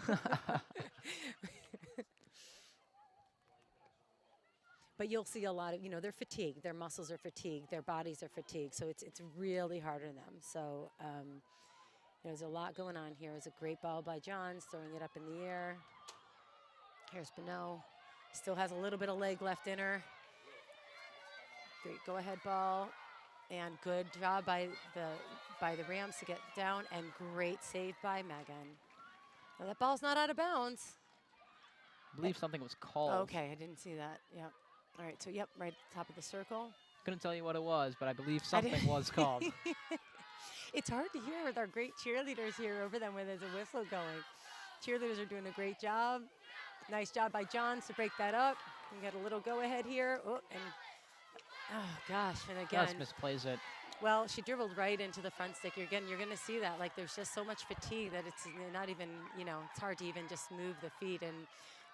But you'll see a lot of, you know, they're fatigued, their muscles are fatigued, their bodies are fatigued, so it's really hard on them. So there's a lot going on here. It's a great ball by Johns, throwing it up in the air. Here's Bonneau. Still has a little bit of leg left in her. Great go-ahead ball. And good job by the Rams to get down, and great save by Megan. Now that ball's not out of bounds. I believe something was called. Okay, I didn't see that. Yep. All right, so yep, right at the top of the circle. Couldn't tell you what it was, but I believe something was called. It's hard to hear with our great cheerleaders here over them when there's a whistle going. Cheerleaders are doing a great job. Nice job by Johns to break that up. We got a little go-ahead here. Oh, and oh gosh, and again. Just misplays it. Well, she dribbled right into the front stick. You're going to see that. Like, there's just so much fatigue that it's not even, you know, it's hard to even just move the feet and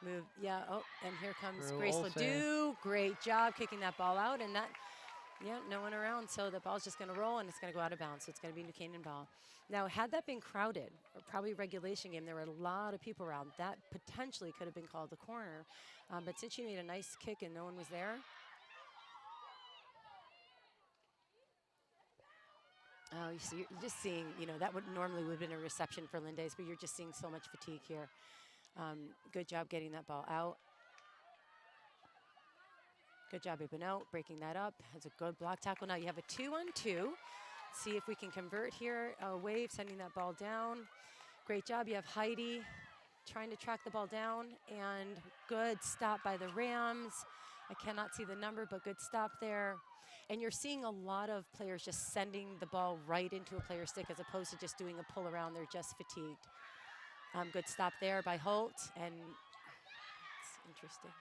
move. Yeah, oh, and here comes Grace Ledoux. Great job kicking that ball out. And that, yeah, no one around. So the ball's just going to roll, and it's going to go out of bounds. So it's going to be New Canaan ball. Now, had that been crowded, or probably regulation game, there were a lot of people around. That potentially could have been called the corner. But since she made a nice kick and no one was there, oh, you see, you're just seeing, you know, that would normally have been a reception for Lindays, but you're just seeing so much fatigue here. Good job getting that ball out. Good job, Bonneau, breaking that up. That's a good block tackle. Now you have a 2-on-2. See if we can convert here. Wave, sending that ball down. Great job. You have Heidi trying to track the ball down, and good stop by the Rams. I cannot see the number, but good stop there. And you're seeing a lot of players just sending the ball right into a player's stick as opposed to just doing a pull around. They're just fatigued. Good stop there by Holt, and it's interesting.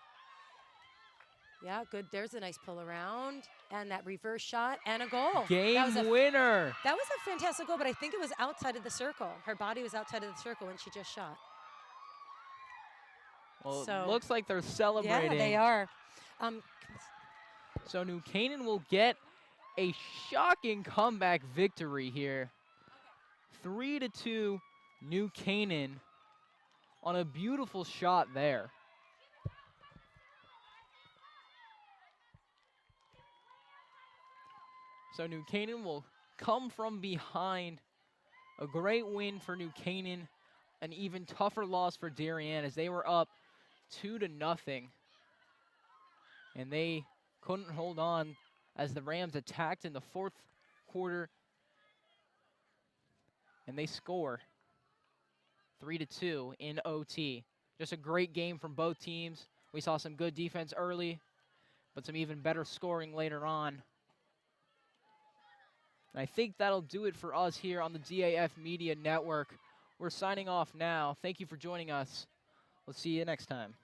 Yeah, good. There's a nice pull around, and that reverse shot, and a goal. Game winner. That was a fantastic goal, but I think it was outside of the circle. Her body was outside of the circle when she just shot. Well, So, it looks like they're celebrating. Yeah, they are. So New Canaan will get a shocking comeback victory here. 3-2 New Canaan on a beautiful shot there. So New Canaan will come from behind. A great win for New Canaan. An even tougher loss for Darien as they were up 2-0. And they couldn't hold on as the Rams attacked in the fourth quarter. And they score 3-2 in OT. Just a great game from both teams. We saw some good defense early, but some even better scoring later on. And I think that'll do it for us here on the DAF Media Network. We're signing off now. Thank you for joining us. We'll see you next time.